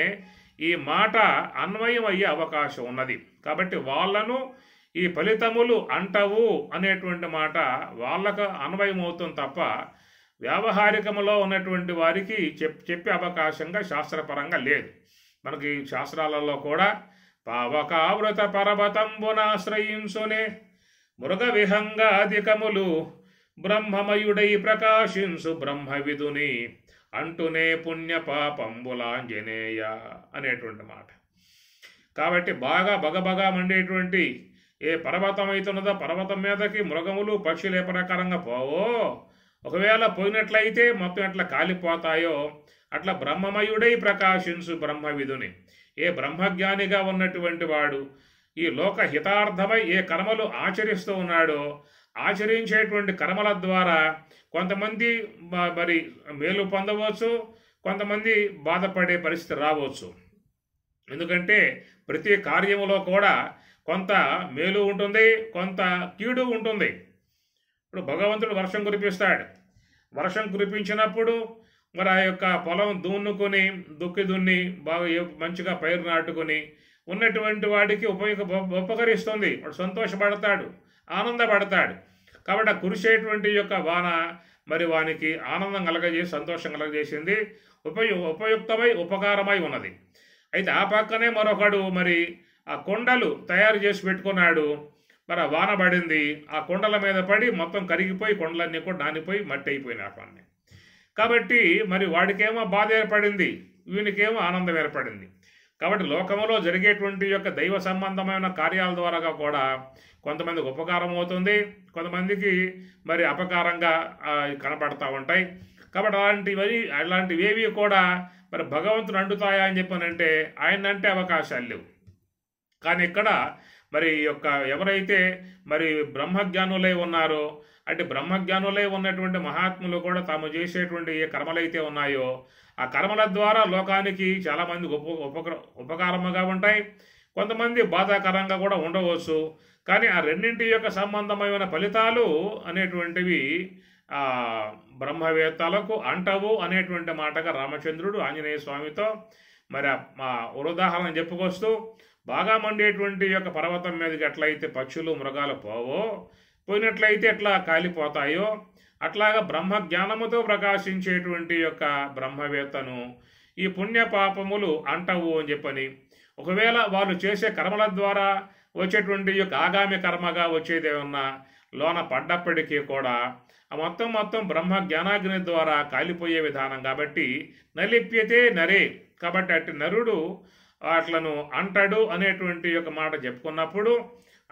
ఈ మాట అన్వయం అయ్యే అవకాశం ఉన్నది. కాబట్టి వాళ్ళను ఈ ఫలితములు అంటవు అనేటువంటి మాట వాళ్ళకు అన్వయం అవుతుంది తప్ప వ్యావహారికములో ఉన్నటువంటి వారికి చెప్పే అవకాశంగా శాస్త్రపరంగా లేదు. మనకి శాస్త్రాలలో కూడా పావకావృత పర్వతంబునాశ్రయించునే మృగ విహంగాధికములు బ్రహ్మమయుడై ప్రకాశించు బ్రహ్మవిదుని అంటూనే పుణ్య పాపంబులాంజనేయ అనేటువంటి మాట. కాబట్టి బాగా బగబగా మండేటువంటి ఏ పర్వతం అవుతున్నదో పర్వతం మీదకి మృగములు పక్షులు ఏ ప్రకారంగా పోవో, ఒకవేళ పోయినట్లయితే మొత్తం ఎట్లా కాలిపోతాయో అట్లా బ్రహ్మమయుడై ప్రకాశించు బ్రహ్మవిదుని, ఏ బ్రహ్మజ్ఞానిగా ఉన్నటువంటి వాడు ఈ లోక హితార్థమై ఏ కర్మలు ఆచరిస్తూ ఉన్నాడో ఆచరించేటువంటి కర్మల ద్వారా కొంతమంది మరి మేలు పొందవచ్చు, కొంతమంది బాధపడే పరిస్థితి రావచ్చు. ఎందుకంటే ప్రతి కార్యములో కూడా కొంత మేలు ఉంటుంది, కొంత కీడు ఉంటుంది. ఇప్పుడు భగవంతుడు వర్షం కురిపిస్తాడు. వర్షం కురిపించినప్పుడు మరి ఆ యొక్క పొలం దున్నుకొని దున్ని బాగా మంచిగా పైరు నాటుకొని ఉన్నటువంటి వాడికి ఉపకరిస్తుంది. వాడు సంతోషపడతాడు, ఆనందపడతాడు. కాబట్టి ఆ కురిసేటువంటి యొక్క వాన మరి వానికి ఆనందం కలగజేసి సంతోషం కలగజేసింది, ఉపయుక్తమై ఉపకారమై ఉన్నది. అయితే ఆ పక్కనే మరొకడు మరి ఆ కొండలు తయారు చేసి పెట్టుకున్నాడు. మరి ఆ వాన పడింది, ఆ కొండల మీద పడి మొత్తం కరిగిపోయి కొండలన్నీ కూడా నానిపోయి మట్టి అయిపోయినాయి అవన్నీ. కాబట్టి మరి వాడికేమో బాధ ఏర్పడింది, వీనికేమో ఆనందం ఏర్పడింది. కాబట్టి లోకంలో జరిగేటువంటి యొక్క దైవ సంబంధమైన కార్యాల ద్వారా కూడా కొంతమందికి ఉపకారం అవుతుంది, కొంతమందికి మరి అపకారంగా కనపడతా ఉంటాయి. కాబట్టి అలాంటివేవి కూడా మరి భగవంతుని అంటుతాయా అని చెప్పానంటే ఆయన అంటే అవకాశాలు లేవు. కానీ ఇక్కడ మరి యొక్క ఎవరైతే మరి బ్రహ్మజ్ఞానులై ఉన్నారో, అంటే బ్రహ్మజ్ఞానులై ఉన్నటువంటి మహాత్ములు కూడా తాము చేసేటువంటి ఏ కర్మలైతే ఉన్నాయో ఆ కర్మల ద్వారా లోకానికి చాలామంది ఉపకారముగా ఉంటాయి, కొంతమంది బాధాకరంగా కూడా ఉండవచ్చు. కానీ ఆ రెండింటి యొక్క సంబంధమైన ఫలితాలు అనేటువంటివి బ్రహ్మవేత్తలకు అంటవు అనేటువంటి మాటగా రామచంద్రుడు ఆంజనేయ స్వామితో మరి ఉదాహరణ చెప్పుకొస్తూ, బాగా మండేటువంటి యొక్క పర్వతం మీదకి ఎట్లయితే పక్షులు మృగాలు పోయినట్లయితే ఎట్లా కాలిపోతాయో అట్లాగా బ్రహ్మ జ్ఞానముతో ప్రకాశించేటువంటి యొక్క బ్రహ్మవేత్తను ఈ పుణ్య పాపములు అంటవు అని చెప్పని, ఒకవేళ వాళ్ళు చేసే కర్మల ద్వారా వచ్చేటువంటి యొక్క ఆగామి కర్మగా వచ్చేదేమన్నా లోన పడ్డప్పటికీ కూడా ఆ మొత్తం బ్రహ్మ జ్ఞానాగ్ని ద్వారా కాలిపోయే విధానం. కాబట్టి నలిప్యతే నరే, కాబట్టి అట్టి నరుడు అట్లను అంటాడు అనేటువంటి యొక్క మాట చెప్పుకున్నప్పుడు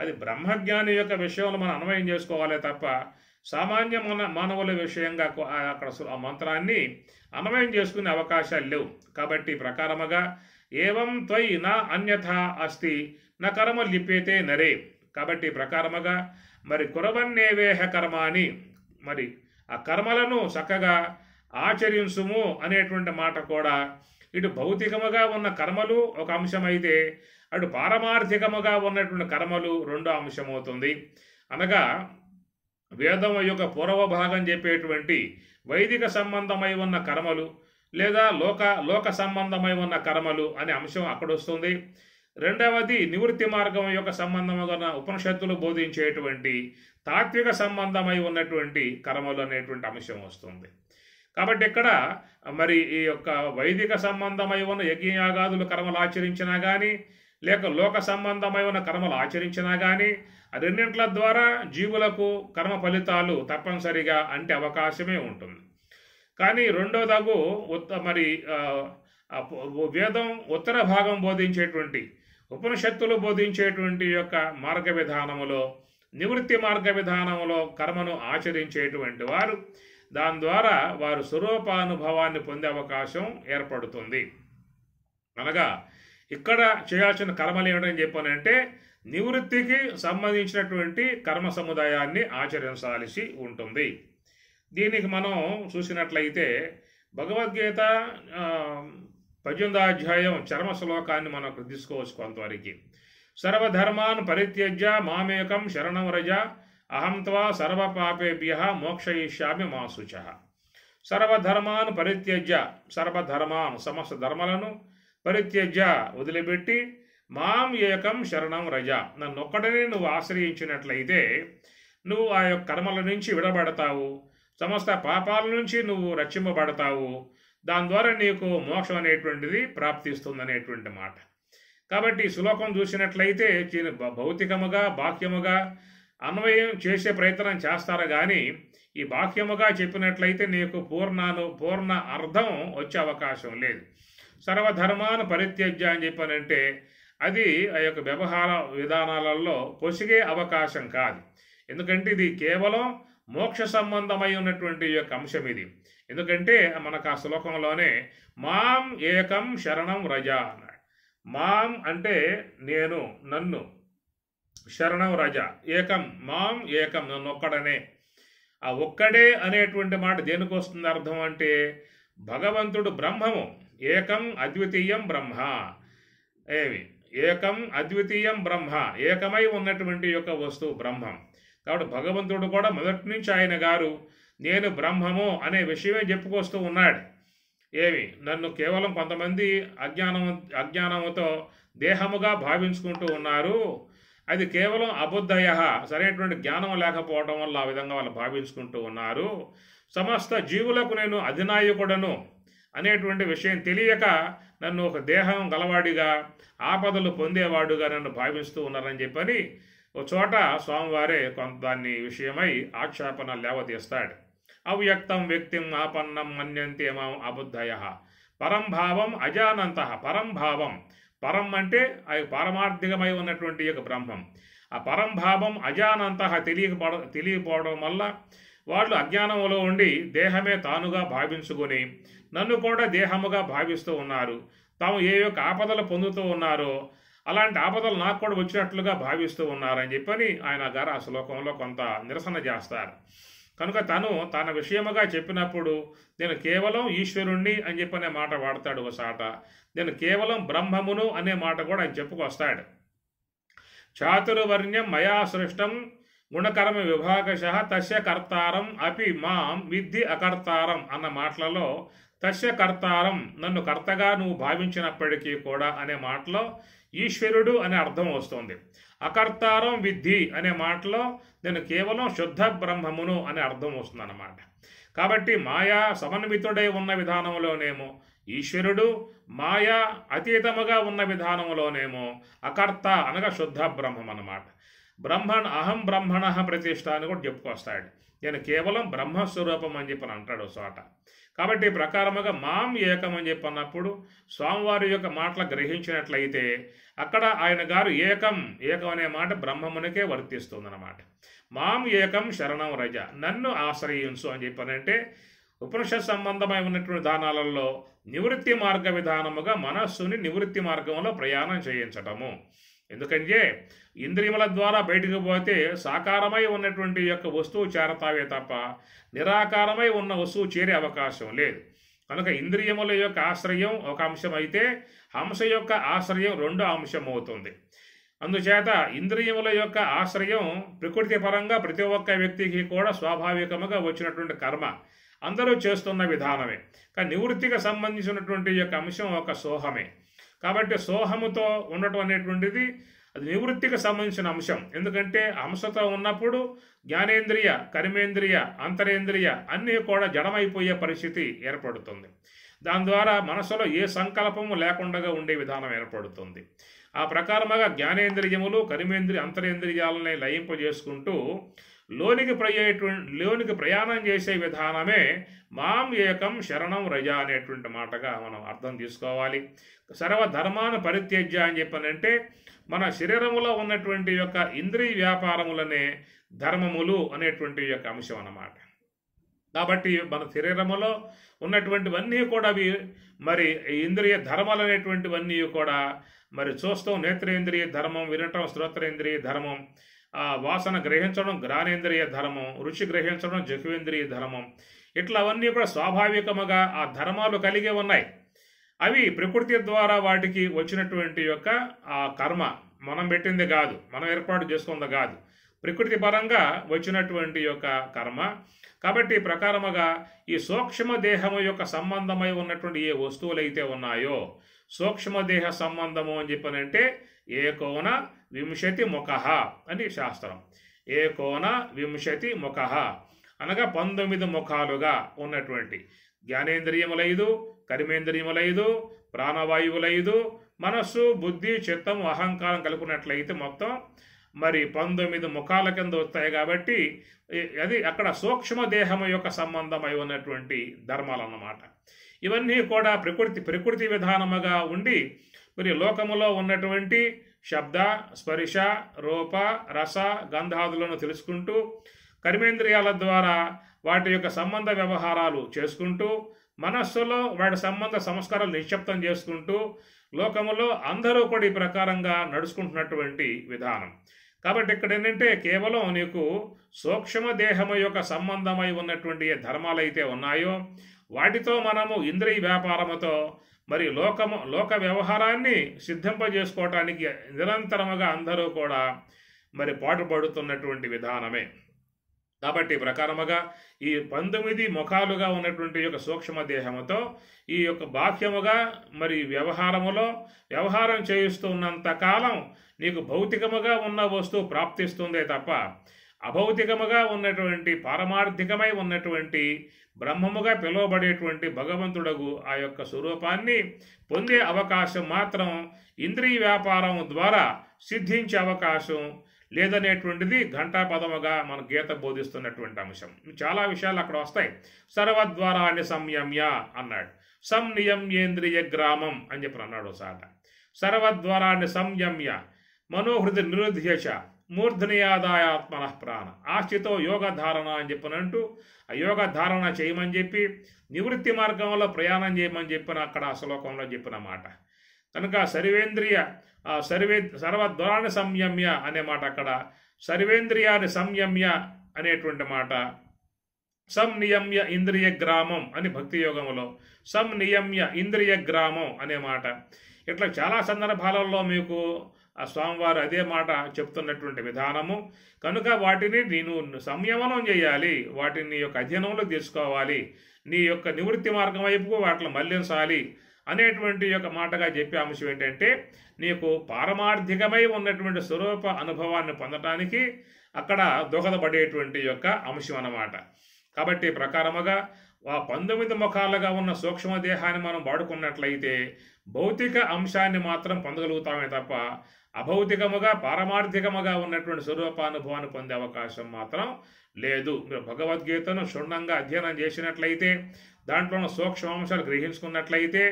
అది బ్రహ్మజ్ఞాని యొక్క విషయంలో మనం అన్వయం చేసుకోవాలి తప్ప సామాన్య మానవుల విషయంగా అక్కడ ఆ మంత్రాన్ని అన్వయం చేసుకునే అవకాశాలు లేవు. కాబట్టి ప్రకారముగా ఏవం త్వయి నా అన్యథా అస్తి నా కర్మ లిప్యతే నరే, కాబట్టి ప్రకారముగా మరి కురవన్నేవేహ కర్మాని, మరి ఆ కర్మలను చక్కగా ఆచరించుము అనేటువంటి మాట కూడా ఇటు భౌతికముగా ఉన్న కర్మలు ఒక అంశమైతే అటు పారమార్థికముగా ఉన్నటువంటి కర్మలు రెండో అంశమవుతుంది. అనగా వేదం యొక్క పూర్వ భాగం చెప్పేటువంటి వైదిక సంబంధమై ఉన్న కర్మలు, లేదా లోక సంబంధమై ఉన్న కర్మలు అనే అంశం అక్కడ వస్తుంది. రెండవది నివృత్తి మార్గం యొక్క సంబంధం ఉన్న ఉపనిషత్తులు బోధించేటువంటి తాత్విక సంబంధమై ఉన్నటువంటి కర్మలు అనేటువంటి అంశం వస్తుంది. కాబట్టి ఇక్కడ మరి ఈ యొక్క వైదిక సంబంధమై ఉన్న యజ్ఞయాగాదులు కర్మలు ఆచరించినా కానీ, లేక లోక సంబంధమై ఉన్న కర్మలు ఆచరించినా కానీ, ఆ రెండింట్ల ద్వారా జీవులకు కర్మ ఫలితాలు తప్పనిసరిగా అంటే అవకాశమే ఉంటుంది. కానీ రెండోదగు మరి వేదం ఉత్తర భాగం బోధించేటువంటి ఉపనిషత్తులు బోధించేటువంటి యొక్క మార్గ విధానములో, నివృత్తి మార్గ విధానంలో కర్మను ఆచరించేటువంటి వారు దాని ద్వారా వారు స్వరూపానుభవాన్ని పొందే అవకాశం ఏర్పడుతుంది. అనగా ఇక్కడ చేయాల్సిన కర్మలు ఏమిటని చెప్పానంటే నివృత్తికి సంబంధించినటువంటి కర్మ సముదాయాన్ని ఆచరించాల్సి ఉంటుంది. దీనికి మనం చూసినట్లయితే భగవద్గీత 18వ అధ్యాయం చరమ శ్లోకాన్ని మనకు తీసుకోవచ్చు కొంతవరకు. సర్వధర్మాన్ పరిత్యజ్య మామేకం శరణం వ్రజ అహం త్వా సర్వపాపేభ్య మోక్షయిష్యామి మా శుచః. సర్వధర్మాన్ పరిత్యజ్య, సర్వధర్మాన్ సమస్త ధర్మలను పరిత్యజ్య వదిలిపెట్టి మాం ఏకం శరణం వ్రజ, నన్నొక్కడనే నువ్వు ఆశ్రయించినట్లయితే నువ్వు ఆ యొక్క కర్మల నుంచి విడబడతావు, సమస్త పాపాల నుంచి నువ్వు రక్షింపబడతావు, దాని ద్వారా నీకు మోక్షం అనేటువంటిది ప్రాప్తిస్తుందనేటువంటి మాట. కాబట్టి ఈ శ్లోకం చూసినట్లయితే భౌతికముగా బాహ్యముగా అన్వయం చేసే ప్రయత్నం చేస్తారు, కానీ ఈ బాహ్యముగా చెప్పినట్లయితే నీకు పూర్ణ అర్థం వచ్చే అవకాశం లేదు. సర్వధర్మాను పరిత్యజ్య అని చెప్పానంటే అది ఆ యొక్క వ్యవహార విధానాలలో పొసిగే అవకాశం కాదు. ఎందుకంటే ఇది కేవలం మోక్ష సంబంధమై ఉన్నటువంటి యొక్క అంశం ఇది. ఎందుకంటే మనకు ఆ శ్లోకంలోనే మాం ఏకం శరణం వ్రజ అన్నాడు. మాం అంటే నేను, నన్ను, శరణం రజ ఏకం, మాం ఏకం నన్ను ఒక్కడనే. ఆ ఒక్కడే అనేటువంటి మాట దేనికి వస్తుంది అర్థం అంటే భగవంతుడు బ్రహ్మము, ఏకం అద్వితీయం బ్రహ్మ. ఏకం అద్వితీయం బ్రహ్మ, ఏకమై ఉన్నటువంటి యొక్క వస్తువు బ్రహ్మం. కాబట్టి భగవంతుడు కూడా మొదటి నుంచి ఆయన గారు నేను బ్రహ్మము అనే విషయమే చెప్పుకొస్తూ ఉన్నాడు. నన్ను కేవలం కొంతమంది అజ్ఞానముతో దేహముగా భావించుకుంటూ ఉన్నారు. అది కేవలం అబుద్ధయ, సరైనటువంటి జ్ఞానం లేకపోవడం వల్ల ఆ విధంగా వాళ్ళు భావించుకుంటూ ఉన్నారు. సమస్త జీవులకు నేను అధినాయకుడను అనేటువంటి విషయం తెలియక నన్ను ఒక దేహం గలవాడిగా, ఆపదలు పొందేవాడుగా నన్ను భావిస్తూ ఉన్నారని చెప్పని ఒక చోట స్వామివారే కొంత దాన్ని విషయమై ఆక్షేపణ లేవదీస్తాడు. అవ్యక్తం వ్యక్తిం ఆపన్నం మన్యంతే మాం అబుద్ధయ పరంభావం అజానంత. పరంభావం, పరం అంటే అది పారమార్థికమై ఉన్నటువంటి యొక్క బ్రహ్మం. ఆ పరంభావం అజానంత తెలియకపోవడం వల్ల వాళ్ళు అజ్ఞానంలో ఉండి దేహమే తానుగా భావించుకొని నన్ను కూడా దేహముగా భావిస్తూ ఉన్నారు. తాము ఏ యొక్క ఆపదలు పొందుతూ ఉన్నారో అలాంటి ఆపదలు నాకు కూడా వచ్చినట్లుగా భావిస్తూ ఉన్నారని చెప్పని ఆయన గారు ఆ శ్లోకంలో కొంత నిరసన చేస్తారు. కనుక తన విషయముగా చెప్పినప్పుడు నేను కేవలం ఈశ్వరుణ్ణి అని చెప్పనే మాట వాడతాడు ఒకసాట. నేను కేవలం బ్రహ్మమును అనే మాట కూడా ఆయన చెప్పుకొస్తాడు. చాతుర్వర్ణ్యం మయా సృష్టం గుణకర్మ విభాగశ తస్య కర్తారం అపి మాం విద్ధి అకర్తారం అన్న మాటలలో తస్య కర్తారం, నన్ను కర్తగా నువ్వు భావించినప్పటికీ కూడా అనే మాటలో ఈశ్వరుడు అనే అర్థం వస్తుంది. అకర్తారం విద్ధి అనే మాటలో నేను కేవలం శుద్ధ బ్రహ్మమును అనే అర్థం వస్తుంది అన్నమాట. కాబట్టి మాయా సమన్వితుడై ఉన్న విధానంలోనేమో ఈశ్వరుడు, మాయా అతీతముగా ఉన్న విధానంలోనేమో అకర్త అనగా శుద్ధ బ్రహ్మం అన్నమాట. అహం బ్రహ్మణ ప్రతిష్ట అని కూడా చెప్పుకొస్తాడు. నేను కేవలం బ్రహ్మస్వరూపం అని చెప్పని అంటాడు చోట. కాబట్టి ఈ ప్రకారముగా మాం ఏకం అని చెప్పన్నప్పుడు స్వామివారి యొక్క మాటలు గ్రహించినట్లయితే అక్కడ ఆయన గారు ఏకం అనే మాట బ్రహ్మమునికే వర్తిస్తుందన్నమాట. మాం ఏకం శరణం రజ, నన్ను ఆశ్రయించు అని చెప్పనంటే ఉపనిషత్ సంబంధమై ఉన్నటువంటి విధానాలలో నివృత్తి మార్గ విధానముగా మనస్సుని నివృత్తి మార్గంలో ప్రయాణం చేయించటము. ఎందుకంటే ఇంద్రియముల ద్వారా బయటకు పోతే సాకారమై ఉన్నటువంటి యొక్క వస్తువు చేరతావే తప్ప నిరాకారమై ఉన్న వస్తువు చేరే అవకాశం లేదు. కనుక ఇంద్రియముల యొక్క ఆశ్రయం ఒక అంశం అయితే హంస యొక్క ఆశ్రయం రెండో అంశం అవుతుంది. అందుచేత ఇంద్రియముల యొక్క ఆశ్రయం ప్రకృతి పరంగా ప్రతి ఒక్క వ్యక్తికి కూడా స్వాభావికముగా వచ్చినటువంటి కర్మ, అందరూ చేస్తున్న విధానమే. కానీ నివృత్తికి సంబంధించినటువంటి యొక్క అంశం ఒక సోహమే. కాబట్టి సోహముతో ఉండటం అనేటువంటిది అది నివృత్తికి సంబంధించిన అంశం. ఎందుకంటే అంశతో ఉన్నప్పుడు జ్ఞానేంద్రియ, కర్మేంద్రియ, అంతరేంద్రియ అన్నీ కూడా జడమైపోయే పరిస్థితి ఏర్పడుతుంది. దాని ద్వారా మనసులో ఏ సంకల్పము లేకుండా ఉండే విధానం ఏర్పడుతుంది. ఆ ప్రకారముగా జ్ఞానేంద్రియములు, కర్మేంద్రియ, అంతరేంద్రియాలని లయింపజేసుకుంటూ లోనికి ప్రయాణం చేసే విధానమే మాం ఏకం శరణం రజ అనేటువంటి మాటగా మనం అర్థం తీసుకోవాలి. సర్వధర్మాను పరిత్యజ్య అని చెప్పనంటే మన శరీరములో ఉన్నటువంటి యొక్క ఇంద్రియ వ్యాపారములనే ధర్మములు అనేటువంటి యొక్క అంశం అన్నమాట. కాబట్టి మన శరీరములో ఉన్నటువంటివన్నీ కూడా అవి మరి ఇంద్రియ ధర్మాలు అనేటువంటివన్నీ కూడా మరి చూస్తాం, నేత్రేంద్రియ ధర్మం, వినటం శ్రోత్రేంద్రియ ధర్మం, వాసన గ్రహించడం ఘ్రాణేంద్రియ ధర్మం, రుచి గ్రహించడం జఘ్వేంద్రియ ధర్మం, ఇట్లా అవన్నీ కూడా స్వాభావికముగా ఆ ధర్మాలు కలిగి ఉన్నాయి. అవి ప్రకృతి ద్వారా వాటికి వచ్చినటువంటి యొక్క ఆ కర్మ మనం పెట్టింది కాదు, మనం ఏర్పాటు చేసుకుంది కాదు, ప్రకృతి పరంగా వచ్చినటువంటి యొక్క కర్మ. కాబట్టి ప్రకారముగా ఈ సూక్ష్మ దేహము యొక్క సంబంధమై ఉన్నటువంటి ఏ వస్తువులైతే ఉన్నాయో, సూక్ష్మదేహ సంబంధము అని చెప్పనంటే ఏకోన వింశతి ముఖ అని శాస్త్రం. ఏకోన వింశతి ముఖ అనగా 19 ముఖాలుగా ఉన్నటువంటి జ్ఞానేంద్రియములైదు, కర్మేంద్రియములైదు, ప్రాణవాయువులైదు, మనస్సు, బుద్ధి, చిత్తము, అహంకారం కలుపుకున్నట్లయితే మొత్తం మరి 19 ముఖాల కింద వస్తాయి. కాబట్టి అది అక్కడ సూక్ష్మదేహము యొక్క సంబంధమై ఉన్నటువంటి ధర్మాలు అన్నమాట. ఇవన్నీ కూడా ప్రకృతి విధానముగా ఉండి మరి లోకములో ఉన్నటువంటి శబ్ద, స్పర్శ, రూప, రస, గంధాదులను తెలుసుకుంటూ కర్మేంద్రియాల ద్వారా వాటి యొక్క సంబంధ వ్యవహారాలు చేసుకుంటూ మనస్సులో వాటి సంబంధ సంస్కారాలు నిశ్శబ్దం చేసుకుంటూ లోకములో అందరూ కూడా ఈ ప్రకారంగా నడుచుకుంటున్నటువంటి విధానం. కాబట్టి ఇక్కడ ఏంటంటే కేవలం నీకు సూక్ష్మ దేహము యొక్క సంబంధమై ఉన్నటువంటి ఏ ధర్మాలైతే ఉన్నాయో వాటితో మనము ఇంద్రియ వ్యాపారముతో మరి లోక వ్యవహారాన్ని సిద్ధింపజేసుకోవటానికి నిరంతరముగా అందరూ కూడా మరి పాటుపడుతున్నటువంటి విధానమే. కాబట్టి ప్రకారముగా ఈ 19 ముఖాలుగా ఉన్నటువంటి యొక్క సూక్ష్మ దేహముతో ఈ యొక్క బాహ్యముగా మరి వ్యవహారం చేయిస్తున్నంత కాలం నీకు భౌతికముగా ఉన్న వస్తువు ప్రాప్తిస్తుందే తప్ప అభౌతికముగా ఉన్నటువంటి పారమార్థికమై ఉన్నటువంటి బ్రహ్మముగా పిలువబడేటువంటి భగవంతుడగు ఆ యొక్క స్వరూపాన్ని పొందే అవకాశం మాత్రం ఇంద్రియ వ్యాపారం ద్వారా సిద్ధించే అవకాశం లేదనేటువంటిది ఘంటాపదముగా మన గీత బోధిస్తున్నటువంటి అంశం. చాలా విషయాలు అక్కడ వస్తాయి. సర్వద్వారాన్ని సంయమ్య అన్నాడు. సంనియమ్యేంద్రియ గ్రామం అని చెప్పి అన్నాడు సాట. సర్వద్వారాన్ని సంయమ్య మనోహృది నిరుధ్యచ మూర్ధనియాదాయాత్మన ప్రాణ ఆశ్చితో యోగ ధారణ అని చెప్పినంటూ ఆ యోగ ధారణ చేయమని చెప్పి నివృత్తి మార్గంలో ప్రయాణం చేయమని చెప్పిన అక్కడ ఆ శ్లోకంలో చెప్పిన మాట కనుక సర్వద్వారాన్ని సంయమ్య అనే మాట అక్కడ సర్వేంద్రియాన్ని సంయమ్య అనేటువంటి మాట సంనియమ్య ఇంద్రియ గ్రామం అని భక్తి యోగములో సంనియమ్య ఇంద్రియ గ్రామం అనే మాట. ఇట్లా చాలా సందర్భాలలో మీకు ఆ స్వామివారు అదే మాట చెప్తున్నటువంటి విధానము. కనుక వాటిని నేను సంయమనం చేయాలి, వాటిని యొక్క అధ్యయనంలో తీసుకోవాలి, నీ యొక్క నివృత్తి మార్గం వైపుకు వాటిని మళ్లించాలి అనేటువంటి యొక్క మాటగా చెప్పే అంశం ఏంటంటే నీకు పారమార్థికమై ఉన్నటువంటి స్వరూప అనుభవాన్ని పొందటానికి అక్కడ దోహదపడేటువంటి యొక్క అంశం అన్నమాట. కాబట్టి ప్రకారముగా ఆ 19 ముఖాలుగా ఉన్న సూక్ష్మదేహాన్ని మనం వాడుకున్నట్లయితే భౌతిక అంశాన్ని మాత్రం పొందగలుగుతామే తప్ప అభౌతికముగా పారమార్థికముగా ఉన్నటువంటి స్వరూపానుభవాన్ని పొందే అవకాశం మాత్రం లేదు. మీరు భగవద్గీతను క్షుణ్ణంగా అధ్యయనం చేసినట్లయితే దాంట్లో సూక్ష్మ అంశాలు గ్రహించుకున్నట్లయితే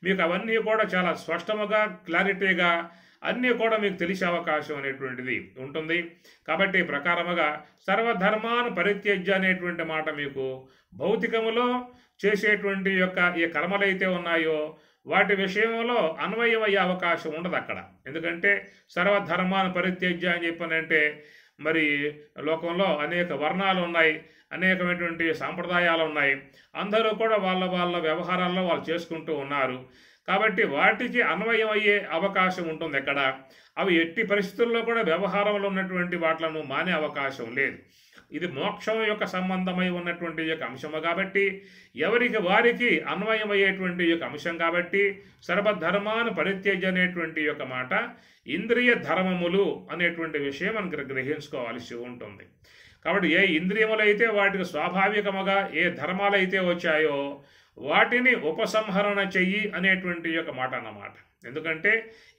మీకు అవన్నీ కూడా చాలా స్పష్టముగా క్లారిటీగా అన్నీ కూడా మీకు తెలిసే అవకాశం అనేటువంటిది ఉంటుంది. కాబట్టి ప్రకారముగా సర్వధర్మాను పరిత్యజ్య అనేటువంటి మాట మీకు భౌతికములో చేసేటువంటి యొక్క ఈ కర్మలైతే ఉన్నాయో వాటి విషయంలో అన్వయమయ్యే అవకాశం ఉండదు అక్కడ. ఎందుకంటే సర్వధర్మాను పరిత్యజ్య అని చెప్పనంటే మరి లోకంలో అనేక వర్ణాలు ఉన్నాయి, అనేకమైనటువంటి సాంప్రదాయాలు ఉన్నాయి, అందరూ కూడా వాళ్ళ వ్యవహారాల్లో వాళ్ళు చేసుకుంటూ ఉన్నారు. కాబట్టి వాటికి అన్వయం అయ్యే అవకాశం ఉంటుంది. ఎక్కడ అవి ఎట్టి పరిస్థితుల్లో కూడా వ్యవహారంలో ఉన్నటువంటి వాట్లను మానే అవకాశం లేదు. ఇది మోక్షం యొక్క సంబంధమై ఉన్నటువంటి యొక్క అంశము కాబట్టి ఎవరికి వారికి అన్వయమయ్యేటువంటి యొక్క అంశం కాబట్టి సర్వధర్మాను పరిత్యజ్య అనేటువంటి యొక్క మాట ఇంద్రియ ధర్మములు అనేటువంటి విషయం మనకు గ్రహించుకోవాల్సి ఉంటుంది. కాబట్టి ఏ ఇంద్రియములైతే వాటికి స్వాభావికముగా ఏ ధర్మాలైతే వచ్చాయో వాటిని ఉపసంహరణ చెయ్యి అనేటువంటి యొక్క మాట అన్నమాట. ఎందుకంటే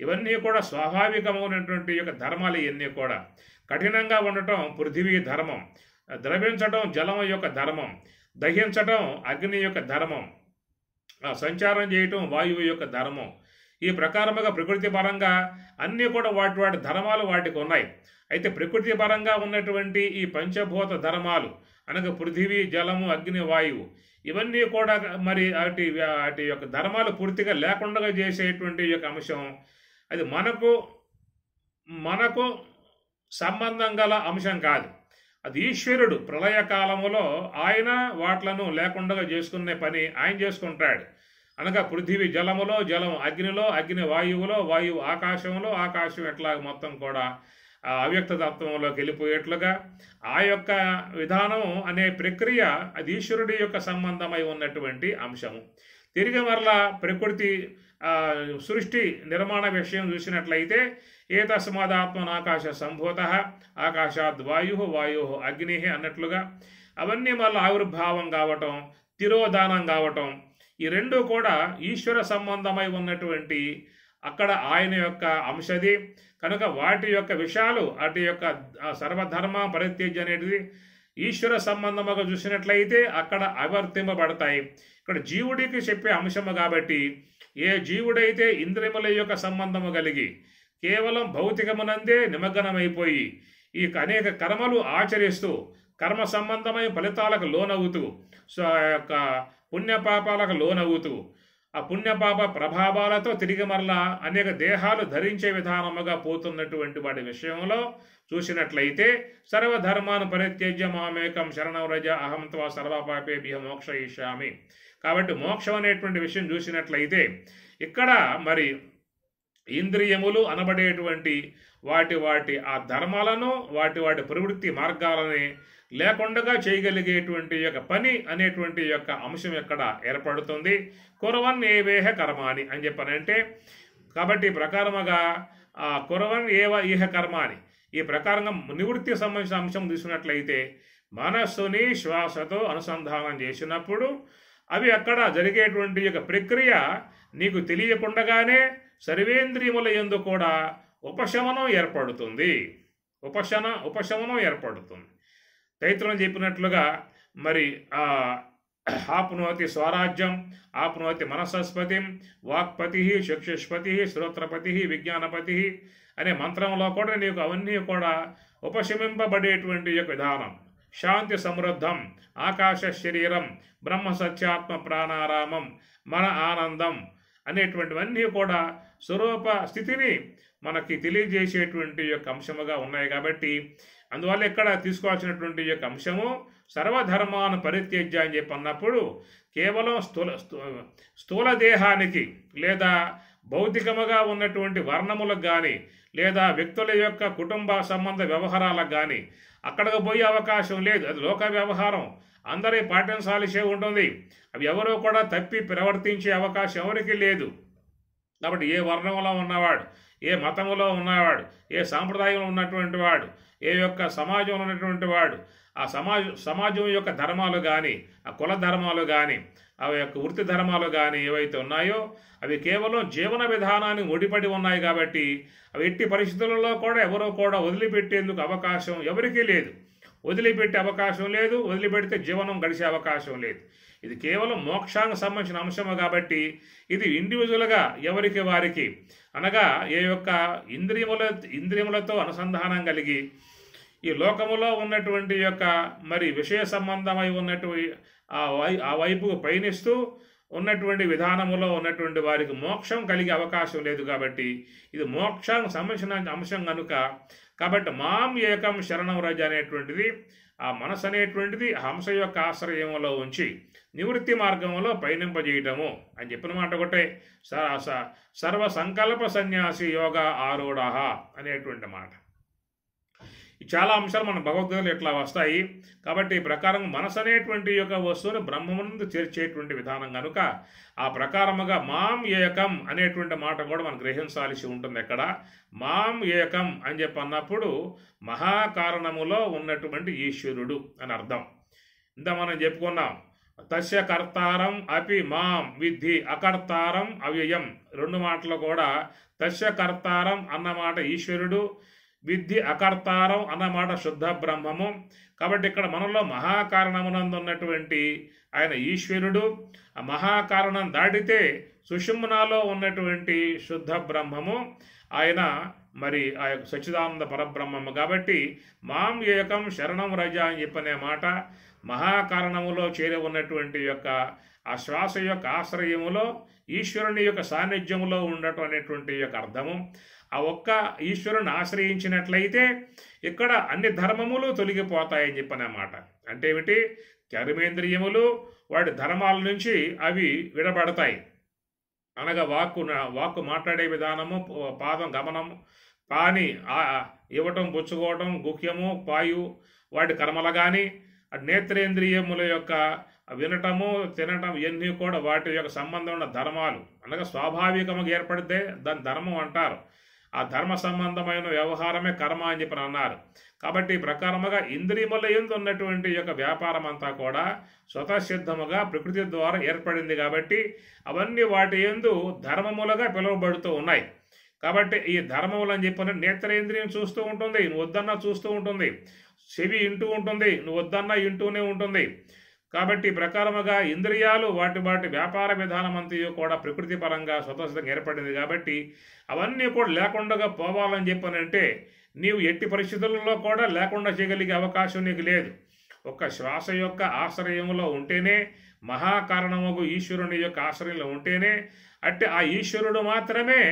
ఇవన్నీ కూడా స్వాభావికమైనటువంటి యొక్క ధర్మాలు. ఇవన్నీ కూడా కఠినంగా ఉండటం పృథివీ ధర్మం, ద్రవించటం జలం యొక్క ధర్మం, దహించటం అగ్ని యొక్క ధర్మం, సంచారం చేయటం వాయువు యొక్క ధర్మం. ఈ ప్రకారముగా ప్రకృతి పరంగా అన్నీ కూడా వాటి ధర్మాలు వాటికి ఉన్నాయి. అయితే ప్రకృతి పరంగా ఉన్నటువంటి ఈ పంచభూత ధర్మాలు అనగా పృథివీ జలము అగ్ని వాయువు ఇవన్నీ కూడా మరి వాటి యొక్క ధర్మాలు పూర్తిగా లేకుండా చేసేటువంటి యొక్క అంశం అది మనకు సంబంధం గల అంశం కాదు. అది ఈశ్వరుడు ప్రళయకాలములో ఆయన వాట్లను లేకుండా చేసుకునే పని ఆయన చేసుకుంటాడు. అనగా పృథివీ జలములో, జలం అగ్నిలో, అగ్ని వాయువులో, వాయువు ఆకాశంలో, ఆకాశం ఎట్లా మొత్తం కూడా అవ్యక్త తత్వంలోకి వెళ్ళిపోయేట్లుగా ఆ యొక్క విధానం అనే ప్రక్రియ అది ఈశ్వరుడి యొక్క సంబంధమై ఉన్నటువంటి అంశము. తిరిగి మరలా ప్రకృతి సృష్టి నిర్మాణ విషయం చూసినట్లయితే ఏతస్మాదాత్మనాకాశ సంభూత ఆకాశాద్ వాయు వాయు అగ్ని అన్నట్లుగా అవన్నీ మళ్ళీ ఆవిర్భావం కావటం, తిరోధానం కావటం ఈ రెండు కూడా ఈశ్వర సంబంధమై ఉన్నటువంటి అక్కడ ఆయన యొక్క అంశది కనుక వాటి యొక్క విషయాలు అటు యొక్క సర్వధర్మ పరిత్యజ్య అనేది ఈశ్వర సంబంధముగా చూసినట్లయితే అక్కడ అవర్తింపబడతాయి. ఇక్కడ జీవుడికి చెప్పే అంశము కాబట్టి ఏ జీవుడైతే ఇంద్రియముల యొక్క సంబంధము కలిగి కేవలం భౌతికమునందే నిమగ్నమైపోయి ఈ అనేక కర్మలు ఆచరిస్తూ కర్మ సంబంధమైన ఫలితాలకు లోనవుతూ యొక్క పుణ్యపాపాలకు లోనవుతూ ఆ పుణ్యపాప ప్రభావాలతో తిరిగి మరలా అనేక దేహాలు ధరించే విధానముగా పోతున్నటువంటి వాటి విషయంలో చూసినట్లయితే సర్వధర్మాను పరిత్యజ్య మామేకం శరణం వ్రజ అహం త్వా సర్వపాపేభ్యో మోక్షయిష్యామి. కాబట్టి మోక్షం అనేటువంటి విషయం చూసినట్లయితే ఇక్కడ మరి ఇంద్రియములు అనబడేటువంటి వాటి ఆ ధర్మాలను వాటి ప్రవృత్తి మార్గాలని లేకుండా చేయగలిగేటువంటి యొక్క పని అనేటువంటి యొక్క అంశం ఎక్కడ ఏర్పడుతుంది. కురవన్ ఏవేహ కర్మాని అని చెప్పనంటే కాబట్టి ప్రకారముగా కురవన్ ఏవ ఈహ కర్మాని ఈ ప్రకారంగా నివృత్తి సంబంధించిన అంశం తీసుకున్నట్లయితే మనస్సుని శ్వాసతో అనుసంధానం చేసినప్పుడు అవి అక్కడ జరిగేటువంటి యొక్క ప్రక్రియ నీకు తెలియకుండానే సర్వేంద్రియముల యందు కూడా ఉపశమనం ఏర్పడుతుంది. ఉపశమనం ఏర్పడుతుంది. తైత్రం చెప్పినట్లుగా మరి ఆప్నోతి స్వరాజ్యం ఆప్నోతి మనసస్పతి వాక్పతి చక్షుష్పతి శ్రోత్రపతి విజ్ఞానపతి అనే మంత్రంలో కూడా నీకు అవన్నీ కూడా ఉపశమింపబడేటువంటి యొక్క విధానం. శాంతి సమృద్ధం ఆకాశ శరీరం బ్రహ్మ సత్యాత్మ ప్రాణారామం మన ఆనందం అనేటువంటివన్నీ కూడా స్వరూప స్థితిని మనకి తెలియజేసేటువంటి యొక్క అంశముగా ఉన్నాయి. కాబట్టి అందువల్ల ఇక్కడ తీసుకోవాల్సినటువంటి యొక్క అంశము సర్వధర్మాను పరిత్యజ్య అని చెప్పి అన్నప్పుడు కేవలం స్థూల దేహానికి లేదా భౌతికముగా ఉన్నటువంటి వర్ణములకు కానీ లేదా వ్యక్తుల యొక్క కుటుంబ సంబంధ వ్యవహారాలకు కానీ అక్కడికి పోయే అవకాశం లేదు. అది లోక వ్యవహారం అందరి పాటించాల్సి ఉంటుంది. అవి ఎవరో కూడా తప్పి ప్రవర్తించే అవకాశం ఎవరికి లేదు. కాబట్టి ఏ వర్ణంలో ఉన్నవాడు, ఏ మతములో ఉన్నవాడు, ఏ సాంప్రదాయంలో ఉన్నటువంటి వాడు, ఏ యొక్క సమాజంలో ఉన్నటువంటి వాడు ఆ సమాజం యొక్క ధర్మాలు కానీ ఆ కుల ధర్మాలు కానీ ఆ యొక్క వృత్తి ధర్మాలు కానీ ఏవైతే ఉన్నాయో అవి కేవలం జీవన విధానాన్ని ముడిపడి ఉన్నాయి. కాబట్టి అవి ఎట్టి పరిస్థితులలో కూడా ఎవరో కూడా వదిలిపెట్టేందుకు అవకాశం ఎవరికీ లేదు. వదిలిపెట్టే అవకాశం లేదు. వదిలిపెడితే జీవనం గడిచే అవకాశం లేదు. ఇది కేవలం మోక్షానికి సంబంధించిన అంశము కాబట్టి ఇది ఇండివిజువల్గా ఎవరికి వారికి అనగా ఏ యొక్క ఇంద్రియములతో అనుసంధానం కలిగి ఈ లోకములో ఉన్నటువంటి యొక్క మరి విషయ సంబంధమై ఉన్నటువంటి ఆ వైపుకు పయనిస్తూ ఉన్నటువంటి విధానములో ఉన్నటువంటి వారికి మోక్షం కలిగే అవకాశం లేదు. కాబట్టి ఇది మోక్షానికి సంబంధించిన అంశం కనుక కాబట్టి మాం ఏకం శరణం వ్రజ అనేటువంటిది ఆ మనసు అనేటువంటిది హంస యొక్క ఆశ్రయంలో ఉంచి నివృత్తి మార్గంలో పయనింపజేయటము అని చెప్పిన మాట ఒకటే సర్వ సంకల్ప సన్యాసి యోగ ఆరూఢ అనేటువంటి మాట. చాలా అంశాలు మన భగవద్గీతలో ఇట్లా వస్తాయి. కాబట్టి ఈ ప్రకారం మనసు అనేటువంటి యొక్క వస్తువుని బ్రహ్మమునందు చేర్చేటువంటి విధానం కనుక ఆ ప్రకారముగా మాం ఏకం అనేటువంటి మాట కూడా మనం గ్రహించాల్సి ఉంటుంది. ఎక్కడ మాం ఏకం అని చెప్పి అన్నప్పుడు మహాకారణములో ఉన్నటువంటి ఈశ్వరుడు అని అర్థం. ఇంత మనం చెప్పుకున్నాం. తస్య కర్తారం అపి మాం విద్ధి అకర్తారం అవ్యయం. రెండు మాటలు కూడా తస్య కర్తారం అన్నమాట ఈశ్వరుడు, విద్ధి అకర్తారం అన్నమాట శుద్ధ బ్రహ్మము. కాబట్టి ఇక్కడ మనలో మహాకారణమునందు ఉన్నటువంటి ఆయన ఈశ్వరుడు. ఆ మహాకారణం దాటితే సుషుమ్నాలో ఉన్నటువంటి శుద్ధ బ్రహ్మము ఆయన మరి ఆ యొక్క సచ్చిదానంద పరబ్రహ్మము. కాబట్టి మాం ఏకం శరణం రజ అని చెప్పనే మాట మహాకారణములో చేరి ఉన్నటువంటి యొక్క ఆ శ్వాస యొక్క ఆశ్రయములో ఈశ్వరుని యొక్క సాన్నిధ్యములో ఉండటం అనేటువంటి యొక్క అర్థము. ఆ ఒక్క ఈశ్వరుని ఆశ్రయించినట్లయితే ఇక్కడ అన్ని ధర్మములు తొలగిపోతాయని చెప్పనమాట. అంటే ఏమిటి? కర్మేంద్రియములు వాటి ధర్మాల నుంచి అవి విడబడతాయి. అనగా వాక్కు మాట్లాడే విధానము, పాదం గమనము, పాని ఇవ్వటం, పుచ్చుకోవటం, గుహ్యము, పాయు వాటి కర్మలు కానీ, నేత్రేంద్రియముల యొక్క వినటము, తినటం ఇవన్నీ కూడా వాటి యొక్క సంబంధం ఉన్న ధర్మాలు. అనగా స్వాభావికంగా ఏర్పడితే దాని ధర్మం అంటారు. ఆ ధర్మ సంబంధమైన వ్యవహారమే కర్మ అని చెప్పి అన్నారు. కాబట్టి ప్రకారముగా ఇంద్రియముల యందు ఉన్నటువంటి యొక్క వ్యాపారం అంతా కూడా స్వతసిద్ధముగా ప్రకృతి ద్వారా ఏర్పడింది. కాబట్టి అవన్నీ వాటి యందు ధర్మములుగా పిలువబడుతూ ఉన్నాయి. కాబట్టి ఈ ధర్మములు అని చెప్పిన నేత్రేంద్రియం చూస్తూ ఉంటుంది, నువ్వు వద్దన్నా చూస్తూ ఉంటుంది. చెవి వింటూ ఉంటుంది, నువ్వు వద్దన్నా వింటూనే ఉంటుంది. కాబట్టి ప్రకారముగా ఇంద్రియాలు వాటి వ్యాపార విధానం అంతా కూడా ప్రకృతి పరంగా స్వతసిద్ధంగా ఏర్పడింది. కాబట్టి అవన్నీ కూడా లేకుండా పోవాలని చెప్పనంటే నీవు ఎట్టి పరిస్థితులలో కూడా లేకుండా చేయగలిగే అవకాశం నీకు లేదు. ఒక్క శ్వాస యొక్క ఆశ్రయంలో ఉంటేనే, మహాకారణముగు ఈశ్వరుని యొక్క ఆశ్రయంలో ఉంటేనే అంటే ఆ ఈశ్వరుడు మాత్రమే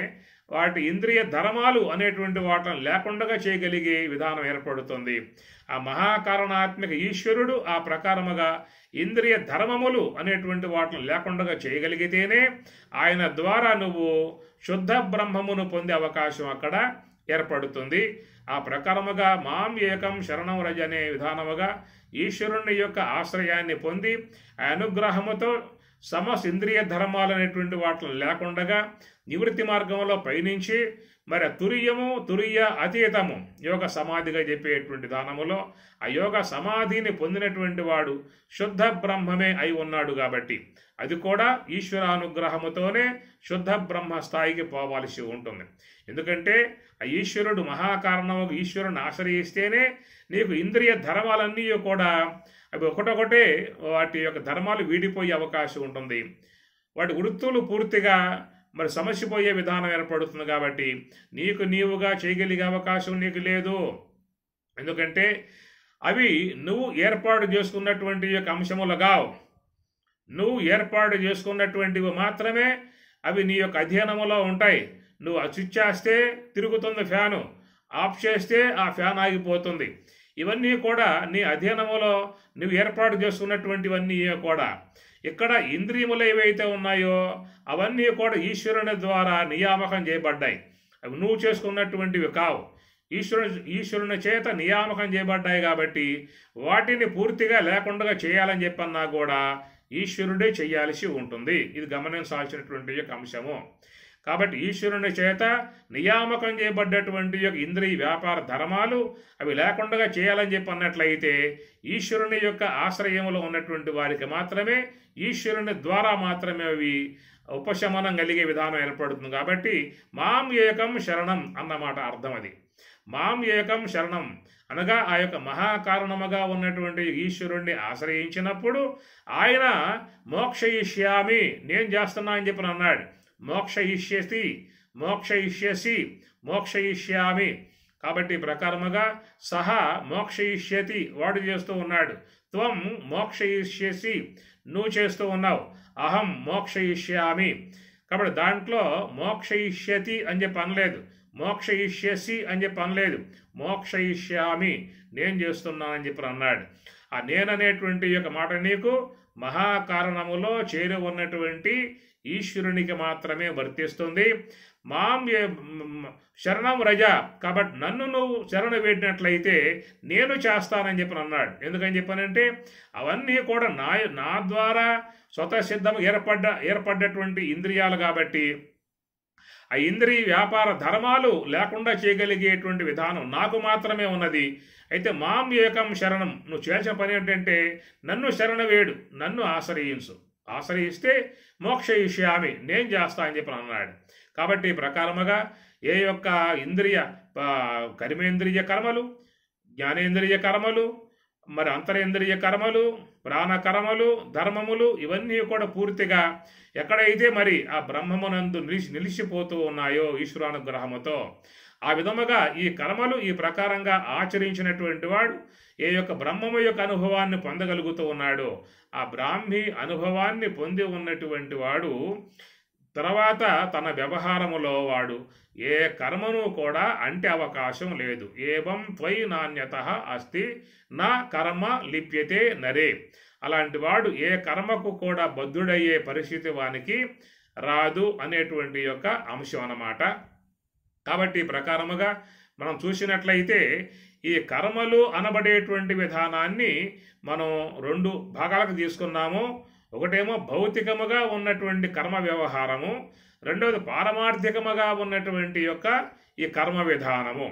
వాటి ఇంద్రియ ధర్మాలు అనేటువంటి వాటిని లేకుండా చేయగలిగే విధానం ఏర్పడుతుంది. ఆ మహాకారణాత్మక ఈశ్వరుడు ఆ ప్రకారముగా ఇంద్రియ ధర్మములు అనేటువంటి వాటిని లేకుండా చేయగలిగితేనే ఆయన ద్వారా నువ్వు శుద్ధ బ్రహ్మమును పొందే అవకాశం అక్కడ ఏర్పడుతుంది. ఆ ప్రకారముగా మాం ఏకం శరణం రజ అనే విధానముగా ఈశ్వరుని యొక్క ఆశ్రయాన్ని పొంది ఆ అనుగ్రహముతో సమస్త ఇంద్రియ ధర్మాలు అనేటువంటి వాటిని లేకుండా నివృత్తి మార్గంలో పయనించి మరి తురియ అతీతము యోగ సమాధిగా చెప్పేటువంటి దానములో ఆ యోగ సమాధిని పొందినటువంటి వాడు శుద్ధ బ్రహ్మమే అయి ఉన్నాడు. కాబట్టి అది కూడా ఈశ్వరానుగ్రహముతోనే శుద్ధ బ్రహ్మ స్థాయికి పోవాల్సి ఉంటుంది. ఎందుకంటే ఆ ఈశ్వరుడు మహాకారణము ఈశ్వరుని ఆశ్రయిస్తేనే నీకు ఇంద్రియ ధర్మాలన్నీ కూడా అవి ఒకటొకటే వాటి యొక్క ధర్మాలు వీడిపోయే అవకాశం ఉంటుంది. వాటి వృత్తులు పూర్తిగా మరి సమస్యపోయే విధానం ఏర్పడుతుంది. కాబట్టి నీవుగా చేయగలిగే అవకాశం నీకు లేదు. ఎందుకంటే అవి నువ్వు ఏర్పాటు చేసుకున్నటువంటి యొక్క అంశములుగా నువ్వు ఏర్పాటు చేసుకున్నటువంటివి మాత్రమే అవి నీ యొక్క అధ్యయనములో ఉంటాయి. నువ్వు స్విచ్ చేస్తే తిరుగుతుంది ఫ్యాను, ఆఫ్ చేస్తే ఆ ఫ్యాన్ ఆగిపోతుంది. ఇవన్నీ కూడా నీ అధ్యయనములో నువ్వు ఏర్పాటు చేసుకున్నటువంటివన్నీ కూడా ఇక్కడ ఇంద్రియములు ఏవైతే ఉన్నాయో అవన్నీ కూడా ఈశ్వరుని ద్వారా నియామకం చేయబడ్డాయి. అవి నువ్వు చేసుకున్నటువంటివి కావు, ఈశ్వరుని చేత నియామకం చేయబడ్డాయి. కాబట్టి వాటిని పూర్తిగా లేకుండా చేయాలని చెప్పన్నా కూడా ఈశ్వరుడే చేయాల్సి ఉంటుంది. ఇది గమనించాల్సినటువంటి యొక్క అంశము. కాబట్టి ఈశ్వరుని చేత నియామకం చేయబడ్డటువంటి యొక్క ఇంద్రియ వ్యాపార ధర్మాలు అవి లేకుండా చేయాలని చెప్పి అన్నట్లయితే ఈశ్వరుని యొక్క ఆశ్రయంలో ఉన్నటువంటి వారికి మాత్రమే ఈశ్వరుని ద్వారా మాత్రమే అవి ఉపశమనం కలిగే విధానం ఏర్పడుతుంది. కాబట్టి మాం ఏకం శరణం అన్నమాట అర్థం. అది మాం ఏకం శరణం అనగా ఆ యొక్క మహాకారణముగా ఉన్నటువంటి ఈశ్వరుణ్ణి ఆశ్రయించినప్పుడు ఆయన మోక్షయిష్యామి నేను చేస్తున్నా అని చెప్పి అన్నాడు. మోక్షయిష్యామి కాబట్టి ప్రకారముగా సహా మోక్షయిష్యతి వాడు చేస్తూ ఉన్నాడు. త్వం మోక్షయిష్యసి నువ్వు చేస్తూ ఉన్నావు. అహం మోక్షయిష్యామి కాబట్టి దాంట్లో మోక్షయిష్యతి అని చెప్పి అనలేదు, మోక్షయిష్యసి అని చెప్పి అనలేదు, మోక్షయిష్యామి నేను చేస్తున్నానని చెప్పి అన్నాడు. ఆ నేననేటువంటి యొక్క మాట నీకు మహాకారణములో చేరి ఉన్నటువంటి ఈశ్వరునికి మాత్రమే వర్తిస్తుంది. మాం శరణం రజ, కాబట్టి నన్ను నువ్వు శరణ వేడినట్లయితే నేను చేస్తానని చెప్పి అన్నాడు. ఎందుకని చెప్పానంటే అవన్నీ కూడా నా ద్వారా స్వతసిద్ధం ఏర్పడ్డటువంటి ఇంద్రియాలు కాబట్టి ఆ ఇంద్రియ వ్యాపార ధర్మాలు లేకుండా చేయగలిగేటువంటి విధానం నాకు మాత్రమే ఉన్నది. అయితే మాం ఏకం శరణం, నువ్వు చేయాల్సిన పని ఏంటంటే నన్ను శరణ వేడు, నన్ను ఆశ్రయిస్తే మోక్షయిష్యామి నేను చేస్తా అని చెప్పి అన్నాడు. కాబట్టి ఈ ప్రకారముగా ఏ యొక్క ఇంద్రియ కర్మేంద్రియ కర్మలు, జ్ఞానేంద్రియ కర్మలు, మరి అంతరేంద్రియ కర్మలు, ప్రాణకర్మలు, ధర్మములు ఇవన్నీ కూడా పూర్తిగా ఎక్కడైతే మరి ఆ బ్రహ్మమునందు నిలిచిపోతూ ఉన్నాయో ఈశ్వరానుగ్రహముతో, ఆ విధముగా ఈ కర్మలు ఈ ప్రకారంగా ఆచరించినటువంటి వాడు ఏ యొక్క బ్రహ్మము యొక్క అనుభవాన్ని పొందగలుగుతూ ఉన్నాడో ఆ బ్రాహ్మీ అనుభవాన్ని పొంది ఉన్నటువంటి వాడు తర్వాత తన వ్యవహారములో వాడు ఏ కర్మను కూడా అంటే అవకాశం లేదు. ఏవం త్వయి నాణ్యత అస్తి నా కర్మ లిప్యతే నరే, అలాంటి వాడు ఏ కర్మకు కూడా బద్ధుడయ్యే పరిస్థితి వానికి రాదు అనేటువంటి యొక్క అంశం అన్నమాట. కాబట్టి ఈ ప్రకారముగా మనం చూసినట్లయితే ఈ కర్మలు అనబడేటువంటి విధానాన్ని మనం రెండు భాగాలకు తీసుకున్నాము. ఒకటేమో భౌతికముగా ఉన్నటువంటి కర్మ వ్యవహారము, రెండవది పారమార్థికముగా ఉన్నటువంటి యొక్క ఈ కర్మ విధానము.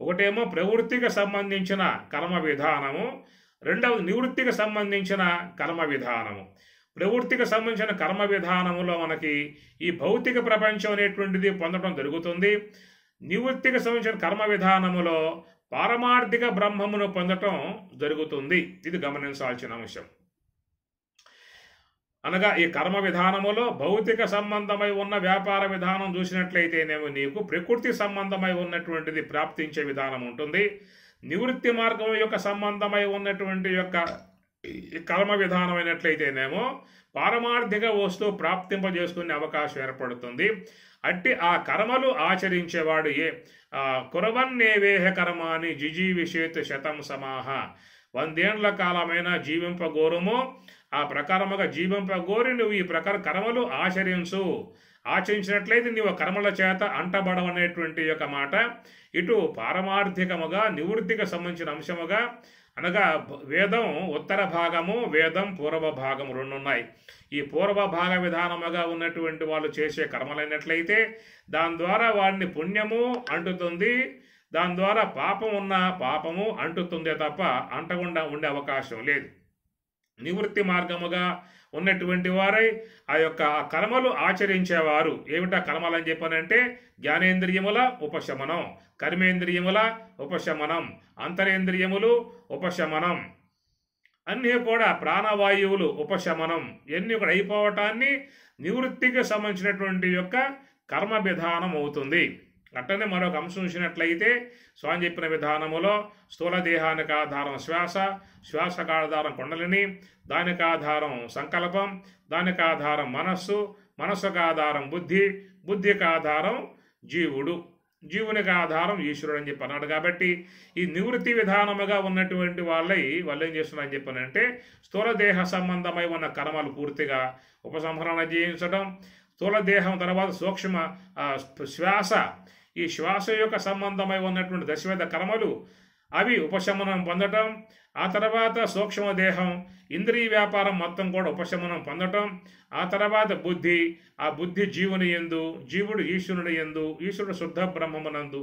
ఒకటేమో ప్రవృత్తికి సంబంధించిన కర్మ విధానము, రెండవది నివృత్తికి సంబంధించిన కర్మ విధానము. ప్రవృత్తికి సంబంధించిన కర్మ విధానములో మనకి ఈ భౌతిక ప్రపంచం అనేటువంటిది పొందడం జరుగుతుంది. నివృత్తికి సంబంధించిన కర్మ విధానములో పారమార్థిక బ్రహ్మమును పొందటం జరుగుతుంది. ఇది గమనించాల్సిన అంశం. అనగా ఈ కర్మ విధానములో భౌతిక సంబంధమై ఉన్న వ్యాపార విధానం చూసినట్లయితేనేమో నీకు ప్రకృతి సంబంధమై ఉన్నటువంటిది ప్రాప్తించే విధానం ఉంటుంది. నివృత్తి మార్గం యొక్క సంబంధమై ఉన్నటువంటి యొక్క కర్మ విధానమైనట్లయితేనేమో పారమార్థిక వస్తువు ప్రాప్తింపజేసుకునే అవకాశం ఏర్పడుతుంది. అట్టి ఆ కర్మలు ఆచరించేవాడు కురవన్నేవేహ కర్మాని జిజీవిషేత్ శతం సమాహ, 100 ఏండ్ల కాలమైన జీవింపగోరుమో ఆ ప్రకారముగా జీవింపగోరి నువ్వు ఈ ప్రకారం కర్మలు ఆచరించినట్లయితే నీవు కర్మల చేత అంటబడవనేటువంటి యొక్క మాట ఇటు పారమార్థికముగా నివృత్తికి సంబంధించిన అంశముగా, అనగా వేదం ఉత్తర భాగము, వేదం పూర్వ భాగము రెండు ఉన్నాయి. ఈ పూర్వ భాగ విధానముగా ఉన్నటువంటి వాళ్ళు చేసే కర్మలైనట్లయితే దాని ద్వారా వాడిని పుణ్యము అంటుతుంది, దాని ద్వారా పాపము అంటుతుందే తప్ప అంటకుండా ఉండే అవకాశం లేదు. నివృత్తి మార్గముగా ఉన్నటువంటి వారై ఆ యొక్క కర్మలు ఆచరించేవారు ఏమిటా కర్మలు అని చెప్పానంటే జ్ఞానేంద్రియముల ఉపశమనం, కర్మేంద్రియముల ఉపశమనం, అంతరేంద్రియములు ఉపశమనం, అన్నీ కూడా ప్రాణవాయువులు ఉపశమనం, ఇవన్నీ కూడా అయిపోవటాన్ని నివృత్తికి సంబంధించినటువంటి యొక్క కర్మ విధానం అవుతుంది. అట్టనే మరొక అంశం చూసినట్లయితే స్వామి చెప్పిన విధానములో స్థూల దేహానికి ఆధారం శ్వాస, శ్వాసకు ఆధారం కుండలిని, దానికి ఆధారం సంకల్పం, దానికి ఆధారం మనస్సు, మనస్సుకు ఆధారం బుద్ధి, బుద్ధికి ఆధారం జీవుడు, జీవునికి ఆధారం ఈశ్వరుడు అని చెప్పి అన్నాడు. కాబట్టి ఈ నివృత్తి విధానముగా ఉన్నటువంటి వాళ్ళు ఏం చేస్తున్నారని చెప్పానంటే స్థూల దేహ సంబంధమై ఉన్న కర్మలు పూర్తిగా ఉపసంహరణ చేయించడం, స్థూల దేహం తర్వాత సూక్ష్మ శ్వాస, ఈ శ్వాస యొక్క సంబంధమై ఉన్నటువంటి దశవిధ కర్మలు అవి ఉపశమనం పొందటం, ఆ తర్వాత సూక్ష్మదేహం ఇంద్రియ వ్యాపారం మొత్తం కూడా ఉపశమనం పొందటం, ఆ తర్వాత బుద్ధి, ఆ బుద్ధి జీవుని యందు, జీవుడు ఈశ్వరుని యందు, ఈశ్వరుడు శుద్ధ బ్రహ్మమునందు.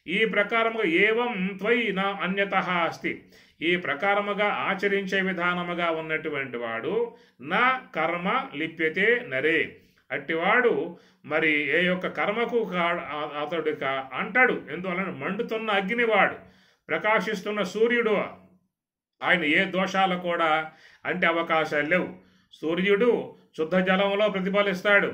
ఈ ప్రకారముగా ఏవం త్వయి నా అన్యతః అస్తి, ఈ ప్రకారముగా ఆచరించే విధానముగా ఉన్నటువంటి వాడు నా కర్మ లిప్యతే నరే, అట్టివాడు మరి ఏ యొక్క కర్మకు అతడిక అంటాడు. ఎందువలన మండుతున్న అగ్నివాడు, ప్రకాశిస్తున్న సూర్యుడు, ఆయన ఏ దోషాలు కూడా అంటే అవకాశాలు లేవు. సూర్యుడు శుద్ధ జలంలో ప్రతిఫలిస్తాడు,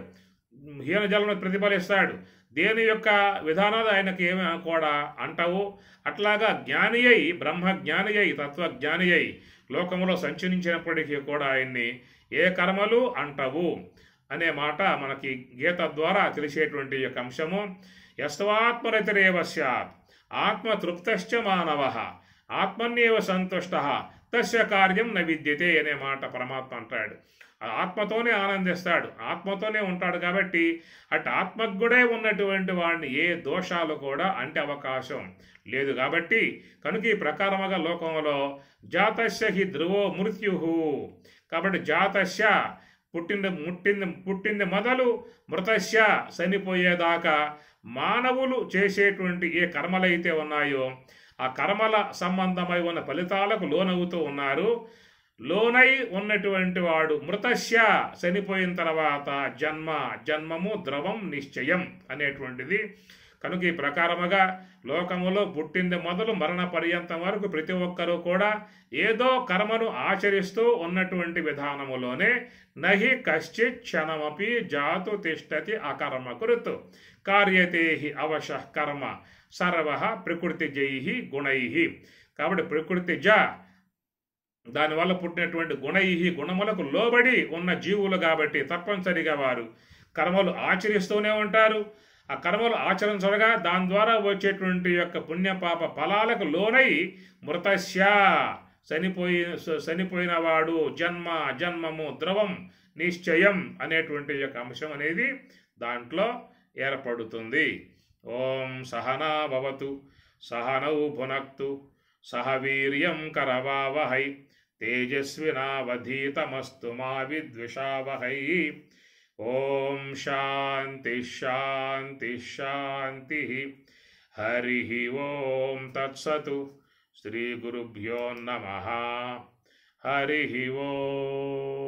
హీన జలంలో ప్రతిఫలిస్తాడు, దేని యొక్క విధానాలు ఆయనకి ఏమి కూడా అంటవు. అట్లాగా జ్ఞాని అయి, బ్రహ్మజ్ఞాని అయి, తత్వజ్ఞాని అయి లోకంలో సంచరించినప్పటికీ కూడా ఆయన్ని ఏ కర్మలు అంటవు అనే మాట మనకి గీత ద్వారా తెలిసేటువంటి యొక్క అంశము. యస్వాత్మరతిరేవ స్యాత్ ఆత్మతృప్తశ్చ మానవః ఆత్మన్యేవ సంతుష్టః తస్య కార్యం న విద్యతే అనే మాట పరమాత్మ అంటాడు. ఆత్మతోనే ఆనందిస్తాడు, ఆత్మతోనే ఉంటాడు. కాబట్టి అటు ఆత్మగుడే ఉన్నటువంటి వాడిని ఏ దోషాలు కూడా అంటే అవకాశం లేదు. కాబట్టి కనుక ఈ ప్రకారముగా లోకంలో జాతస్య హి ధ్రువో మృత్యు. కాబట్టి జాతస్య పుట్టింది మొదలు మృతస్య చనిపోయేదాకా మానవులు చేసేటువంటి ఏ కర్మలైతే ఉన్నాయో ఆ కర్మల సంబంధమై ఉన్న ఫలితాలకు లోనవుతూ ఉన్నారు. లోనై ఉన్నటువంటి వాడు మృతస్య చనిపోయిన తర్వాత జన్మము ద్రవం నిశ్చయం అనేటువంటిది. కనుక ఈ ప్రకారముగా లోకములో పుట్టింది మొదలు మరణ పర్యంతం వరకు ప్రతి ఒక్కరూ కూడా ఏదో కర్మను ఆచరిస్తూ ఉన్నటువంటి విధానములోనే నహి కశ్చిత్ క్షణమపి జాతు తిష్టతి అకర్మకృత్ కార్యతే హి అవశః కర్మ సర్వ ప్రకృతి జై గుణై. కాబట్టి ప్రకృతి దానివల్ల పుట్టినటువంటి గుణై గుణములకు లోబడి ఉన్న జీవులు కాబట్టి తప్పనిసరిగా వారు కర్మలు ఆచరిస్తూనే ఉంటారు. ఆ కర్మలు ఆచరించగా దాని ద్వారా వచ్చేటువంటి యొక్క పుణ్యపాప ఫలాలకు లోనై మృతస్య చనిపోయిన వాడు జన్మము ద్రవం నిశ్చయం అనేటువంటి యొక్క అంశం అనేది దాంట్లో ఏర్పడుతుంది. ఓం సహనా భవతు సహనౌ భునక్తు సహ వీర్యం కరవావహై తేజస్వినావధీతమస్తు మా విద్విషావహై. ఓం శాంతి శాంతి శాంతి. హరి ఓం తత్సతు. శ్రీ గురుభ్యో నమః. హరి ఓం.